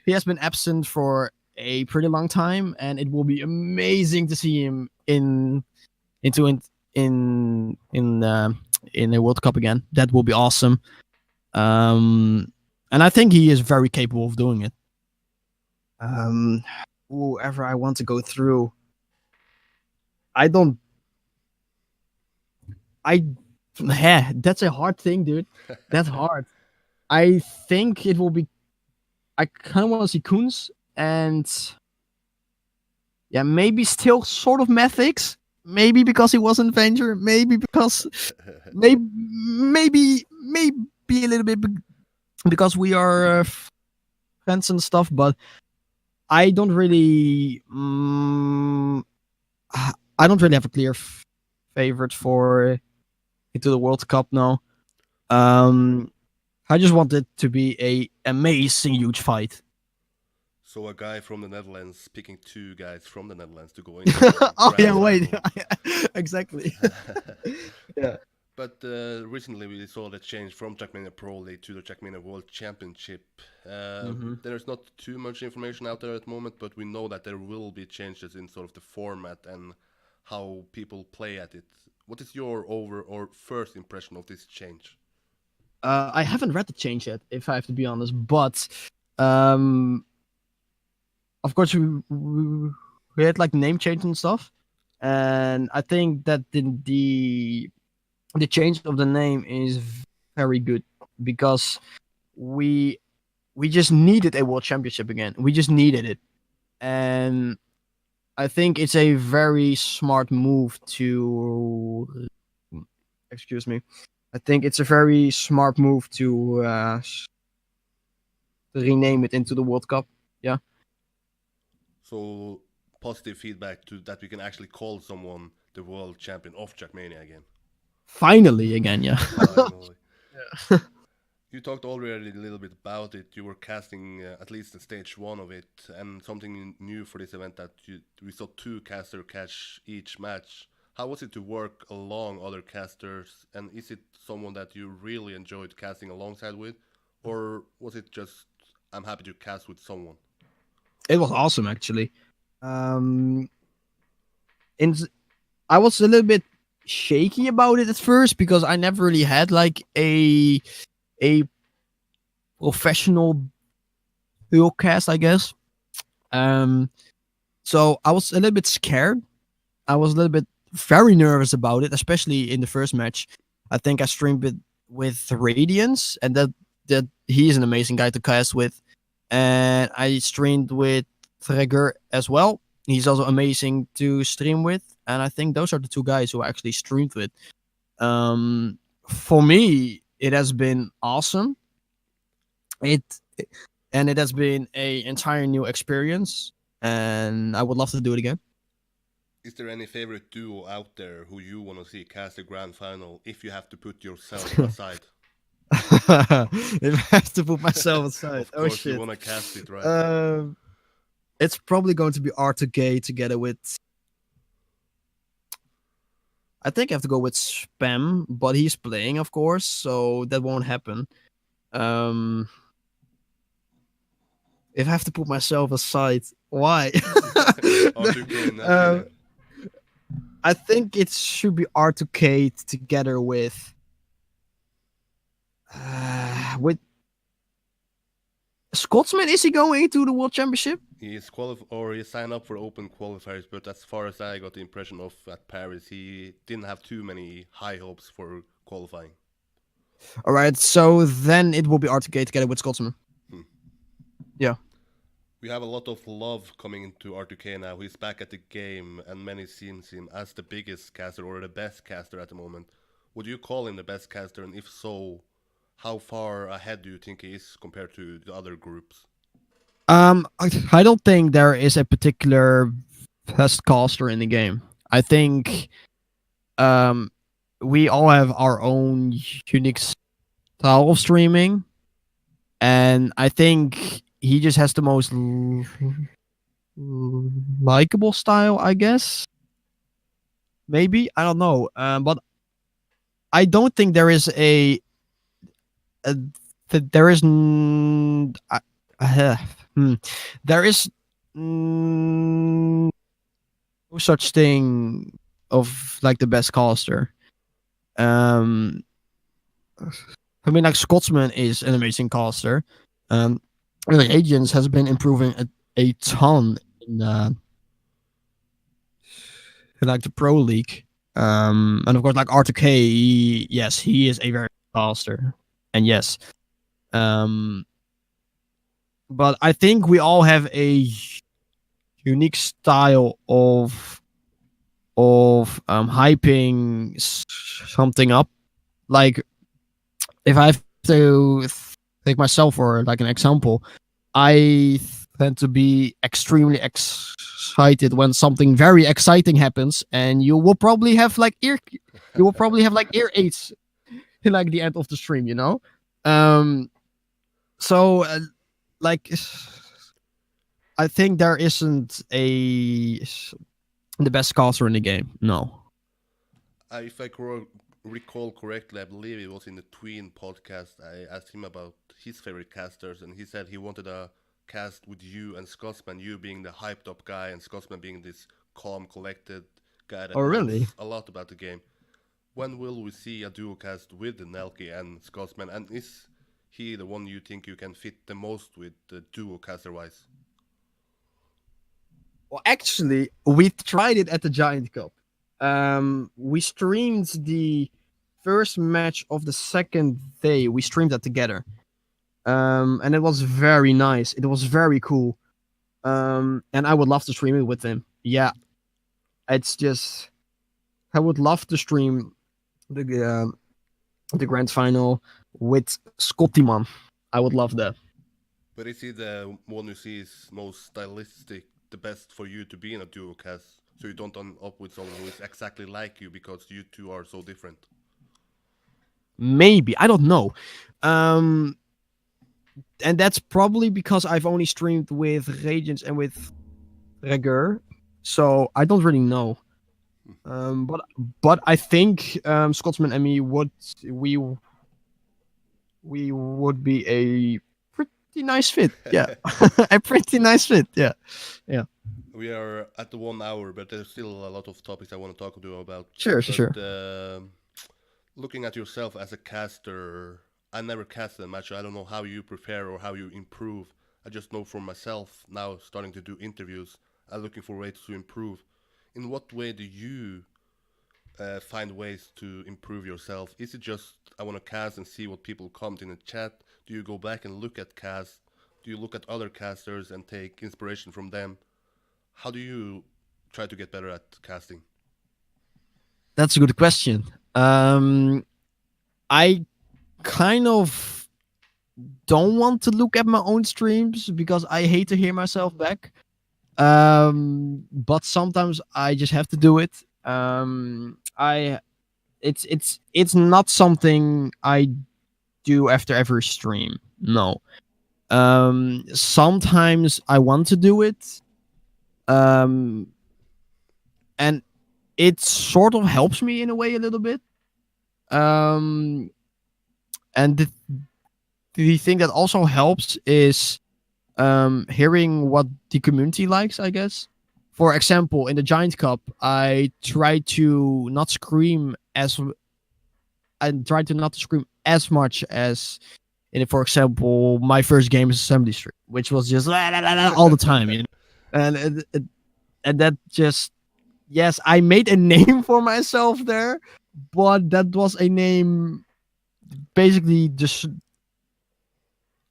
S2: has been absent for a pretty long time, and it will be amazing to see him into in a World Cup again. That will be awesome. And I think he is very capable of doing it. Um, Whoever I want to go through, I don't. I, yeah, that's a hard thing, dude. That's hard. I think it will be. I kind of want to see Koons and yeah, maybe still sort of Methics. Maybe because he was an Avenger. Maybe because maybe a little bit because we are friends and stuff. But I don't really. I don't really have a clear favorite for into the World Cup now. Um, I just want it to be a amazing huge fight.
S1: So a guy from the Netherlands picking two guys from the Netherlands to go into the
S2: Oh
S1: grand
S2: yeah, wait,
S1: final.
S2: exactly. Yeah.
S1: But recently we saw the change from Trackmania Pro League to the Trackmania World Championship.
S2: Hmm.
S1: There's not too much information out there at the moment, but we know that there will be changes in sort of the format and how people play at it. What is your over or first impression of this change?
S2: I haven't read the change yet, if I have to be honest. But um, of course we had like name change and stuff, and I think that the change of the name is very good because we we just needed a world championship again. We just needed it, and I think it's a very smart move to. Excuse me. I think it's a very smart move to rename it into the World Cup. Yeah.
S1: So positive feedback to that we can actually call someone the world champion of Trackmania again.
S2: Finally, again. Yeah.
S1: Finally.
S2: Yeah.
S1: You talked already a little bit about it. You were casting at least the stage one of it, and something new for this event that we saw two caster catch each match. How was it to work along other casters, and is it someone that you really enjoyed casting alongside with, or was it just I'm happy to cast with someone?
S2: It was awesome, actually. Um, and I was a little bit shaky about it at first because I never really had like a professional wheel cast, I guess. Um, so I was a little bit scared. I was a little bit very nervous about it, especially in the first match. I think I streamed it with Radiance, and that he is an amazing guy to cast with. And I streamed with Threger as well. He's also amazing to stream with, and I think those are the two guys who I actually streamed with. For me, it has been awesome. It and it has been a entire new experience, and I would love to do it again.
S1: Is there any favorite duo out there who you want to see cast a grand final if you have to put yourself aside?
S2: If I have to put myself aside,
S1: Of
S2: oh
S1: course, you
S2: shit.
S1: want to cast it, right?
S2: Um, it's probably going to be R2K together with. I think I have to go with Spam, but he's playing, of course, so that won't happen. Um, if I have to put myself aside, why?
S1: R2K and Nelkey
S2: um,
S1: then.
S2: I think it should be R2K together with Scotsman. Is he going to the World Championship?
S1: He signed up for open qualifiers, but as far as I got the impression of at Paris, he didn't have too many high hopes for qualifying.
S2: All right, so then it will be R2K together with Scotsman.
S1: Hmm.
S2: Yeah.
S1: We have a lot of love coming into R2K now. He's back at the game, and many seems him as the biggest caster or the best caster at the moment. Would you call him the best caster, and if so, how far ahead do you think he is compared to the other groups?
S2: I don't think there is a particular best caster in the game. I think um we all have our own unique style of streaming, and I think he just has the most likable style, I guess. Maybe, I don't know. But I don't think there is a there is uh, hmm, there is no such thing of like the best caster. Um, I mean, like Scotsman is an amazing caster. And like Agents has been improving a ton in like the pro league. And of course, like R2K, yes, he is a very good caster, and yes, um, but I think we all have a unique style of hyping something up. Like if I have to take myself for like an example, I tend to be extremely excited when something very exciting happens, and you will probably have like ear aids in like the end of the stream, you know. Um, so like I think there isn't the best caster in the game. No.
S1: If I recall correctly, I believe it was in the Tween podcast. I asked him about his favorite casters, and he said he wanted a cast with you and Scotsman, you being the hyped up guy, and Scotsman being this calm, collected guy
S2: Oh
S1: that
S2: really?
S1: knows a lot about the game. When will we see a duo cast with Nelkey and Scotsman? And is he the one you think you can fit the most with the duo caster wise?
S2: Well, actually, we tried it at the Giant Cup. We streamed the first match of the second day. We streamed that together. And it was very nice. It was very cool. And I would love to stream it with him. Yeah, it's just I would love to stream the grand final with Scottyman. I would love that.
S1: But is he the one who sees most stylistic, the best for you to be in a duo cast? So you don't end up with someone who is exactly like you because you two are so different.
S2: Maybe, I don't know. Um, and that's probably because I've only streamed with Radiance and with Regur, so I don't really know. But I think Scotsman and me we we would be a pretty nice fit. Yeah, a pretty nice fit. Yeah, yeah.
S1: We are at the 1 hour, but there's still a lot of topics I want to talk to you about.
S2: Sure, sure,
S1: But
S2: sure.
S1: looking at yourself as a caster, I never casted a match. So I don't know how you prepare or how you improve. I just know for myself now, starting to do interviews, I'm looking for ways to improve. In what way do you find ways to improve yourself? Is it just I want to cast and see what people comment in the chat? Do you go back and look at cast? Do you look at other casters and take inspiration from them? How do you try to get better at casting?
S2: That's a good question. I kind of don't want to look at my own streams because I hate to hear myself back. But sometimes I just have to do it. I it's not something I do after every stream. No. Sometimes I want to do it. Um, and it sort of helps me in a way a little bit. Um, and the thing that also helps is hearing what the community likes, I guess. For example, in the Giant Cup, I tried to not scream as much as in, for example, my first game is Assembly Street, which was just la, la, la, la, all the time, you know. And that just yes, I made a name for myself there, but that was a name basically just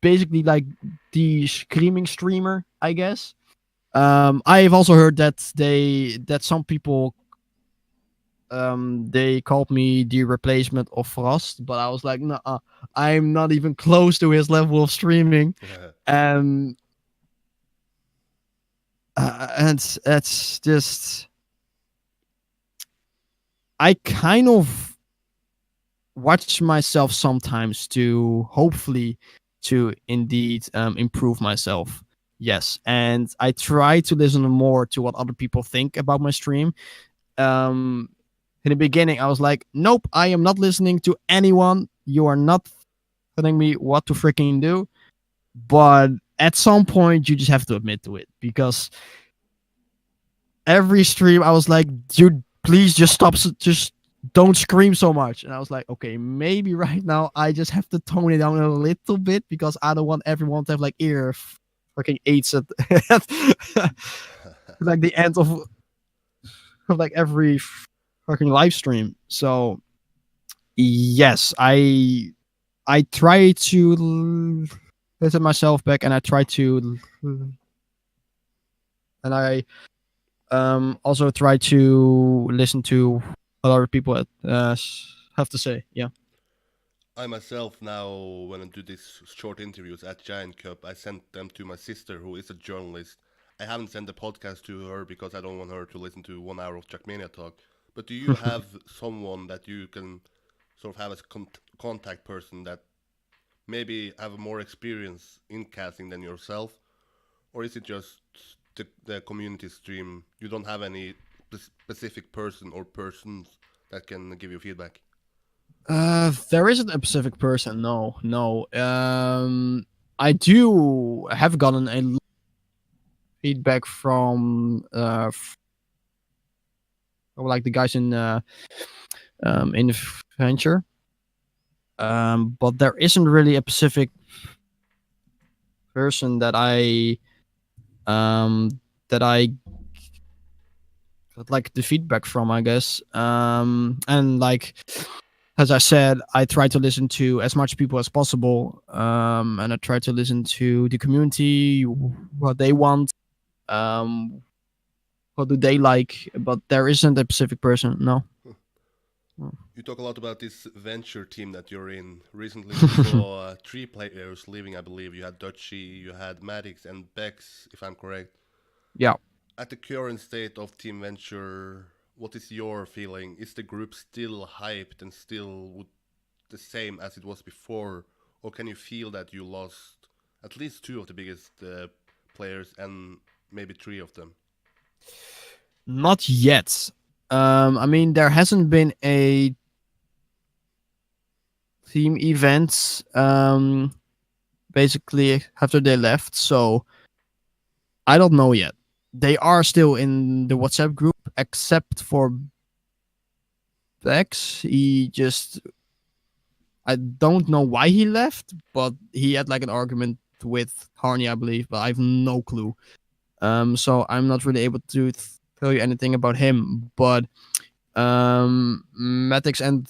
S2: basically like the screaming streamer, I guess. I've also heard that some people they called me the replacement of Frost, but I was like, no, I'm not even close to his level of streaming. And it's just, I kind of watch myself sometimes to hopefully to indeed improve myself. Yes, and I try to listen more to what other people think about my stream. Um, in the beginning, I was like, nope, I am not listening to anyone. You are not telling me what to freaking do. But at some point, you just have to admit to it, because every stream, I was like, dude, please just stop. Just don't scream so much. And I was like, okay, maybe right now I just have to tone it down a little bit, because I don't want everyone to have like ear fucking AIDS at like the end of like every fucking live stream. So yes, I try to listen myself back, and I try to, and I also try to listen to what other people have to say. Yeah.
S1: I myself now, when I do these short interviews at Giant Cup, I sent them to my sister, who is a journalist. I haven't sent the podcast to her because I don't want her to listen to 1 hour of Trackmania talk. But do you have someone that you can sort of have as contact person that maybe have more experience in casting than yourself, or is it just the community stream? You don't have any specific person or persons that can give you feedback.
S2: There isn't a specific person. No, no. I do have gotten a feedback from like the guys in Venture. But there isn't really a specific person that I got like the feedback from, I guess. And like, as I said, I try to listen to as much people as possible. And I try to listen to the community, what they want, um, what do they like. But there isn't a specific person. No.
S1: You talk a lot about this venture team that you're in. Recently, we saw three players leaving, I believe. You had Dutchy, you had Maddox, and Bex, if I'm correct.
S2: Yeah.
S1: At the current state of Team Venture, what is your feeling? Is the group still hyped and still the same as it was before? Or can you feel that you lost at least two of the biggest players and maybe three of them?
S2: Not yet. I mean, there hasn't been a team event basically after they left, so I don't know yet. They are still in the WhatsApp group, except for Bex. He just, I don't know why he left, but he had like an argument with Harney, I believe, but I have no clue. So I'm not really able to tell you anything about him. But Matix and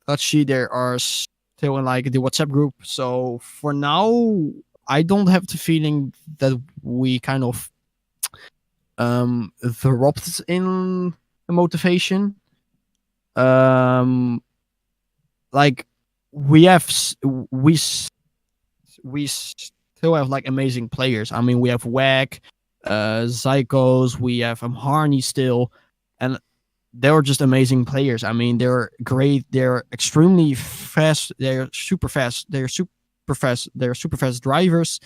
S2: Tachi, there are still in like the WhatsApp group. So for now, I don't have the feeling that we kind of dropped in the motivation. Like we have we still have like amazing players. I mean, we have Wag, Zycos, we have Harney still, and they're just amazing players. I mean, they're great. They're extremely fast. They're super fast. They're super fast. They're super fast drivers.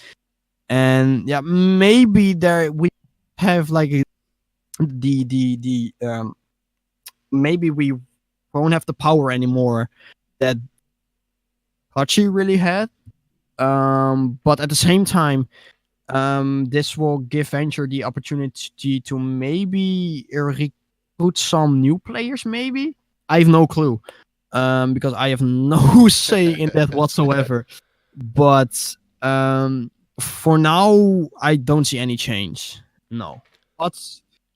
S2: And yeah, maybe there we have like the maybe we won't have the power anymore that Hachi really had. But at the same time, this will give Venture the opportunity to maybe recruit some new players. Maybe I have no clue, because I have no say in that whatsoever. But for now, I don't see any change. No, but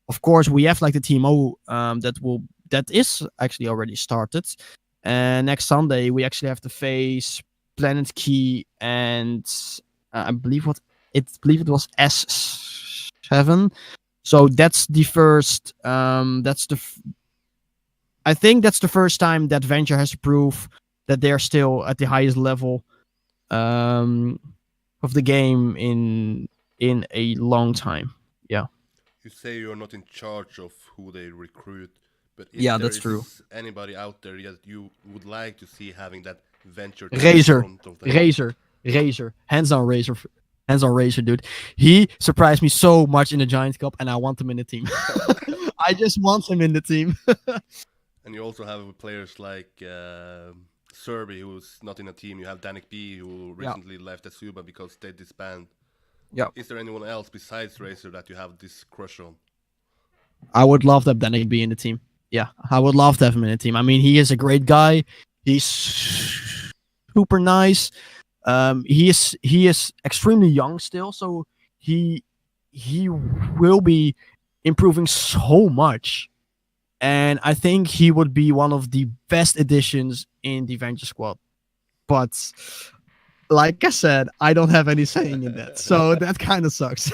S2: of course we have like the team O that is actually already started. And next Sunday we actually have to face Planet Key and I believe it was S7. So that's the first. That's the I think that's the first time that Venture has to prove that they're still at the highest level um, of the game in a long time. Yeah,
S1: You say you're not in charge of who they recruit, but if
S2: yeah,
S1: there
S2: that's true.
S1: is anybody out there that you would like to see having that venture team in
S2: Razor,
S1: front of them,
S2: Razor, hands on Razor, dude. He surprised me so much in the Giants Cup, and I want him in the team. I just want him in the team.
S1: and you also have players like Serby, who's not in a team. You have Danik B, who
S2: Yeah,
S1: recently left Asuba because they disbanded.
S2: yeah.
S1: Is there anyone else besides Racer that you have this crush on?
S2: I would love to have Danik be in the team. Yeah, I would love to have him in the team. I mean, he is a great guy. He's super nice. He is extremely young still, so he he will be improving so much, and I think he would be one of the best additions in the Venture Squad. But like I said, I don't have any saying in that, so that kind of sucks.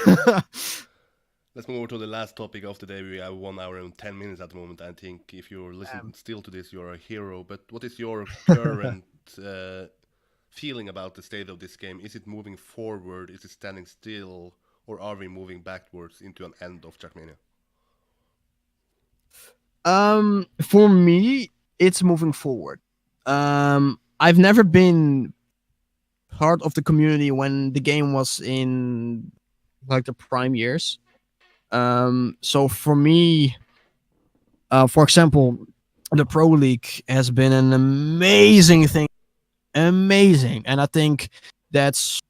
S1: Let's move over to the last topic of the day. We have 1 hour and 10 minutes at the moment. I think if you're listening still to this, you're a hero. But what is your current feeling about the state of this game? Is it moving forward? Is it standing still? Or are we moving backwards into an end of Trackmania?
S2: For me, it's moving forward. I've never been part of the community when the game was in like the prime years. So for me, for example, the Pro League has been an amazing thing, amazing, and I think that's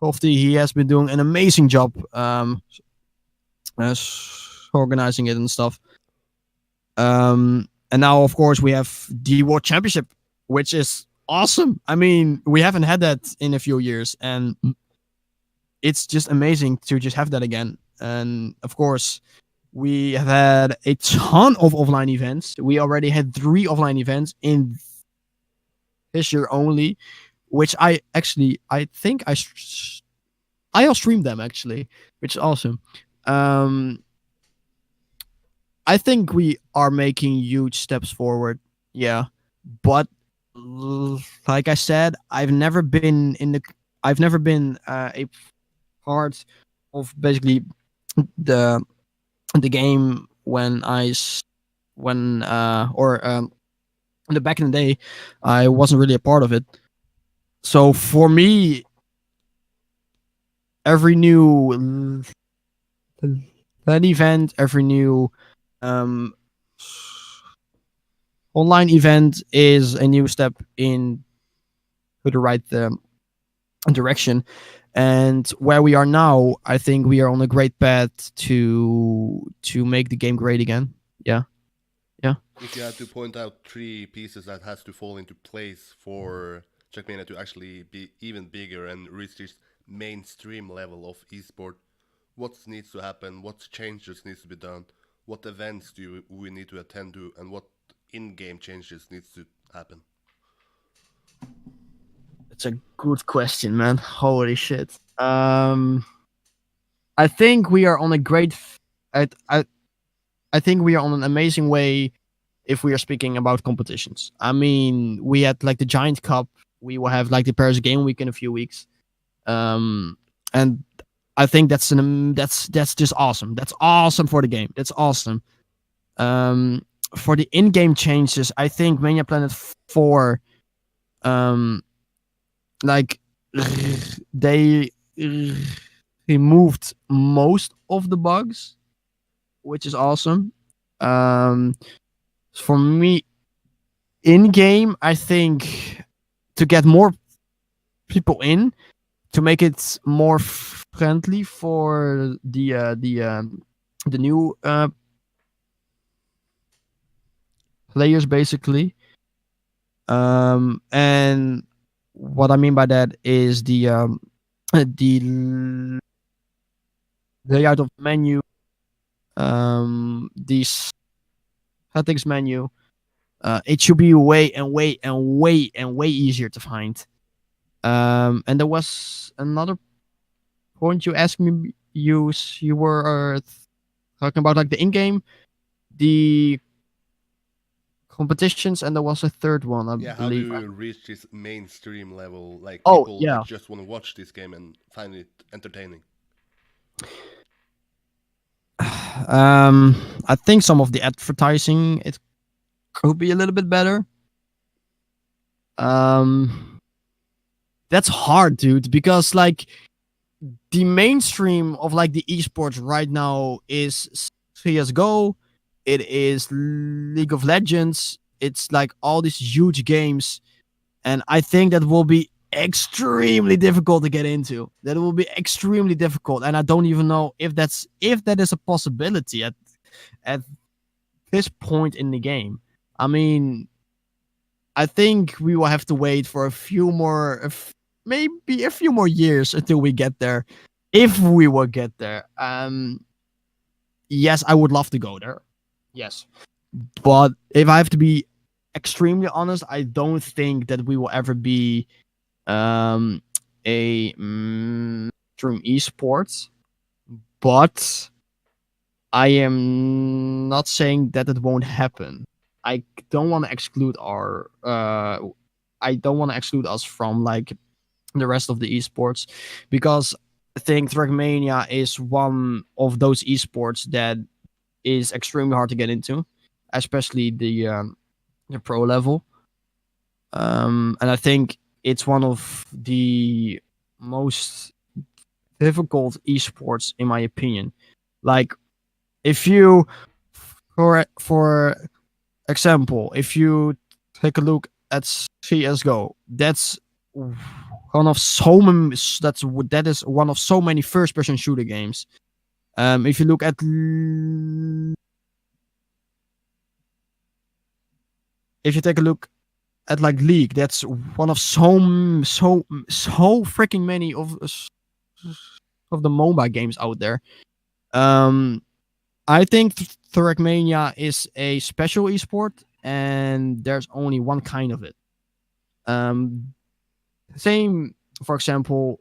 S2: Hofty. He has been doing an amazing job, organizing it and stuff. And now, of course, we have the World Championship, which is awesome. I mean, we haven't had that in a few years, and it's just amazing to just have that again. And of course, we have had a ton of offline events. We already had 3 offline events in this year only, which I think I'll stream them actually, which is awesome. Um, I think we are making huge steps forward. Yeah, but like I said, I've never been a part of basically the the game when when or in the back in the day, I wasn't really a part of it. So for me, every new that event, every new um, online event is a new step in to the right direction. And where we are now, I think we are on a great path to make the game great again. Yeah, yeah.
S1: If you had to point out 3 pieces that has to fall into place for Trackmania to actually be even bigger and reach this mainstream level of esport, what needs to happen? What changes needs to be done? What events we need to attend to, and what in-game changes needs to happen?
S2: It's a good question, man. Holy shit. I think we are on a great. I I I think we are on an amazing way if we are speaking about competitions. I mean, we had like the Giant Cup. We will have like the Paris Game Week in a few weeks. And I think that's just awesome. That's awesome for the game. That's awesome. Um, for the in-game changes, I think Mania Planet 4, um, like they removed most of the bugs, which is awesome. Um, for me, in game, I think to get more people in, to make it more friendly for the new players, basically. And what I mean by that is the layout of the menu, the settings menu. It should be way easier to find. And there was another point you asked me. You were talking about like the in game, the competitions, and there was a third one, I
S1: Yeah, how do
S2: believe.
S1: you reach this mainstream level? Like
S2: Oh
S1: people
S2: yeah.
S1: that just want to watch this game and find it entertaining.
S2: I think some of the advertising it could be a little bit better. Um, that's hard, dude, because like the mainstream of like the esports right now is CS:GO. It is League of Legends. It's like all these huge games, and I think that will be extremely difficult to get into. That will be extremely difficult, and I don't even know if that is a possibility at this point in the game. I mean, I think we will have to wait for maybe a few more years until we get there, if we will get there. Yes, I would love to go there. Yes, but if I have to be extremely honest, I don't think that we will ever be um a stream esports. But I am not saying that it won't happen. I don't want to exclude our I don't want to exclude us from like the rest of the esports, because I think Trackmania is one of those esports that is extremely hard to get into, especially the pro level. And I think it's one of the most difficult esports in my opinion. Like if you for example, if you take a look at CS:GO, one of so many that is one of so many first person shooter games. If you look at if you take a look at like League, that's one of so freaking many of the MOBA games out there. I think Trackmania is a special esport, and there's only one kind of it. Um, Same, for example,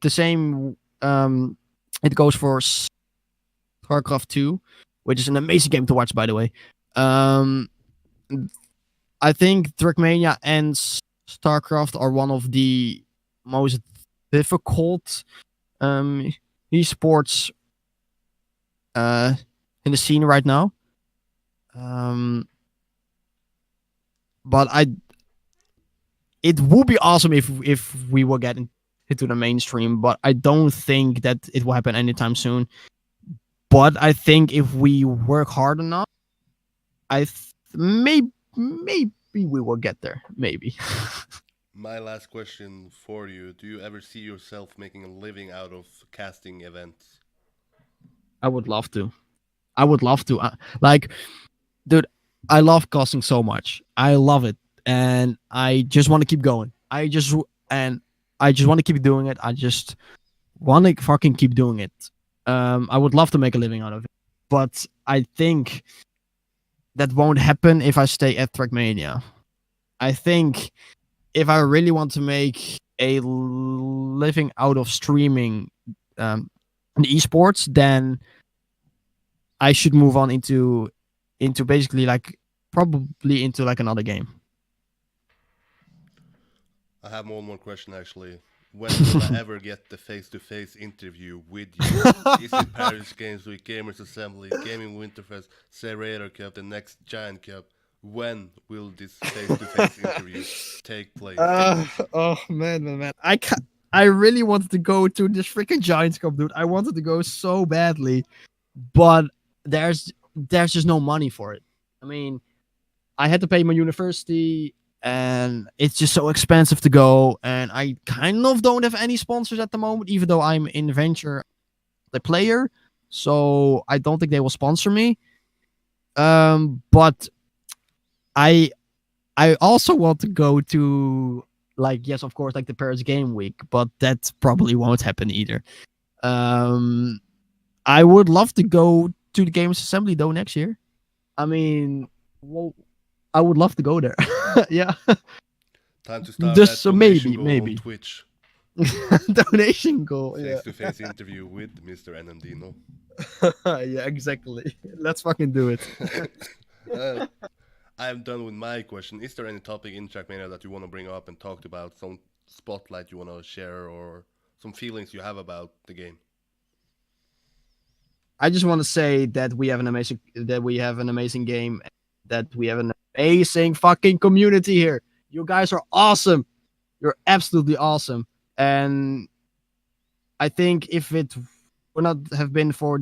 S2: the same. It goes for StarCraft 2, which is an amazing game to watch, by the way. Um, I think Trackmania and StarCraft are one of the most difficult esports in the scene right now. But it would be awesome if we were getting into the mainstream, but I don't think that it will happen anytime soon. But I think if we work hard enough, maybe we will get there. Maybe.
S1: My last question for you: do you ever see yourself making a living out of casting events?
S2: I would love to. I would love to. Like, dude, I love casting so much. I love it, and I just want to keep going. And I just want to keep doing it. I just want to fucking keep doing it. I would love to make a living out of it, but I think that won't happen if I stay at Trackmania. I think if I really want to make a living out of streaming the esports, then I should move on into basically like probably into like another game.
S1: I have one more question actually. When will I ever get the face-to-face interview with you? Is it Paris Games Week, Gamers Assembly, Gaming WinterFest, Serrator Cup, the next Giant Cup? When will this face-to-face interview take place?
S2: Oh man. I really wanted to go to this freaking Giants Cup, dude. I wanted to go so badly, but there's just no money for it. I mean, I had to pay my university, and it's just so expensive to go, and I kind of don't have any sponsors at the moment, even though I'm in venture the player, so I don't think they will sponsor me. But I I also want to go to, like, yes, of course, like the Paris Game Week, but that probably won't happen either. Um I would love to go to the Games Assembly though next year. I mean, well, I would love to go there. Yeah.
S1: Time to start
S2: Just
S1: that
S2: so
S1: donation
S2: maybe,
S1: goal on
S2: maybe.
S1: Twitch.
S2: Donation goal. Yeah.
S1: Face-to-face interview with Mr. NMD,
S2: Yeah, exactly. Let's fucking do it.
S1: no? I'm done with my question. Is there any topic in Trackmania that you want to bring up and talk about? Some spotlight you want to share, or some feelings you have about the game?
S2: I just want to say that we have an amazing game, that we have an amazing fucking community here. You guys are awesome. You're absolutely awesome. And I think if it would not have been for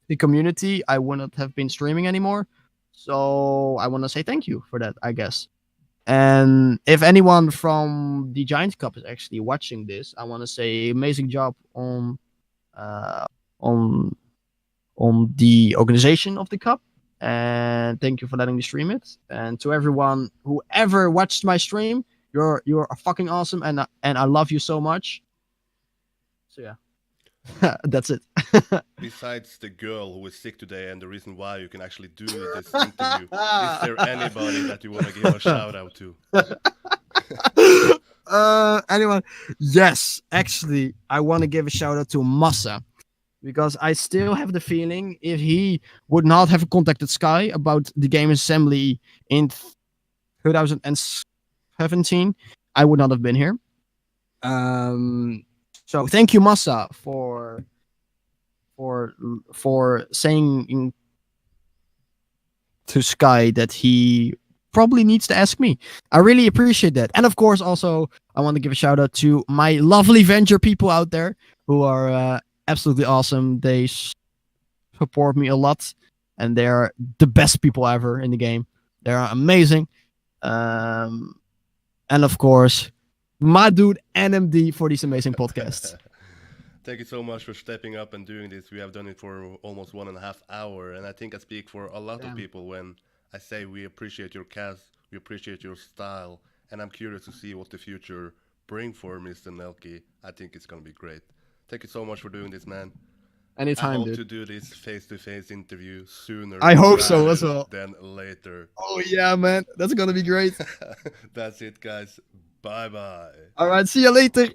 S2: the community, I would not have been streaming anymore. So I want to say thank you for that, I guess. And if anyone from the Giants Cup is actually watching this, I want to say amazing job uh, on on the organization of the cup, and thank you for letting me stream it. And to everyone who ever watched my stream, you're fucking awesome, and I love you so much. So yeah, that's it.
S1: Besides the girl who is sick today and the reason why you can actually do this interview, is there anybody that you want to give a shout out to?
S2: Anyone? Yes, actually, I want to give a shout out to Massa, because I still have the feeling if he would not have contacted Sky about the game assembly in 2017, I would not have been here. So thank you, Massa, for saying to Sky that he probably needs to ask me. I really appreciate that. And of course, also, I want to give a shout out to my lovely venture people out there who are absolutely awesome. They support me a lot, and they're the best people ever in the game. They're amazing. And of course, my dude NMD for these amazing podcasts.
S1: Thank you so much for stepping up and doing this. We have done it for almost 1.5 hours, and I think I speak for a lot of people when I say we appreciate your cast, we appreciate your style, and I'm curious to see what the future bring for Mr. Nelkey. I think it's gonna be great. Thank you so much for doing this, man.
S2: Anytime,
S1: I hope
S2: dude.
S1: to do this face-to-face interview sooner.
S2: I hope so as well.
S1: Than later.
S2: Oh yeah, man, that's gonna be great.
S1: That's it, guys. Bye bye.
S2: All right, see you later.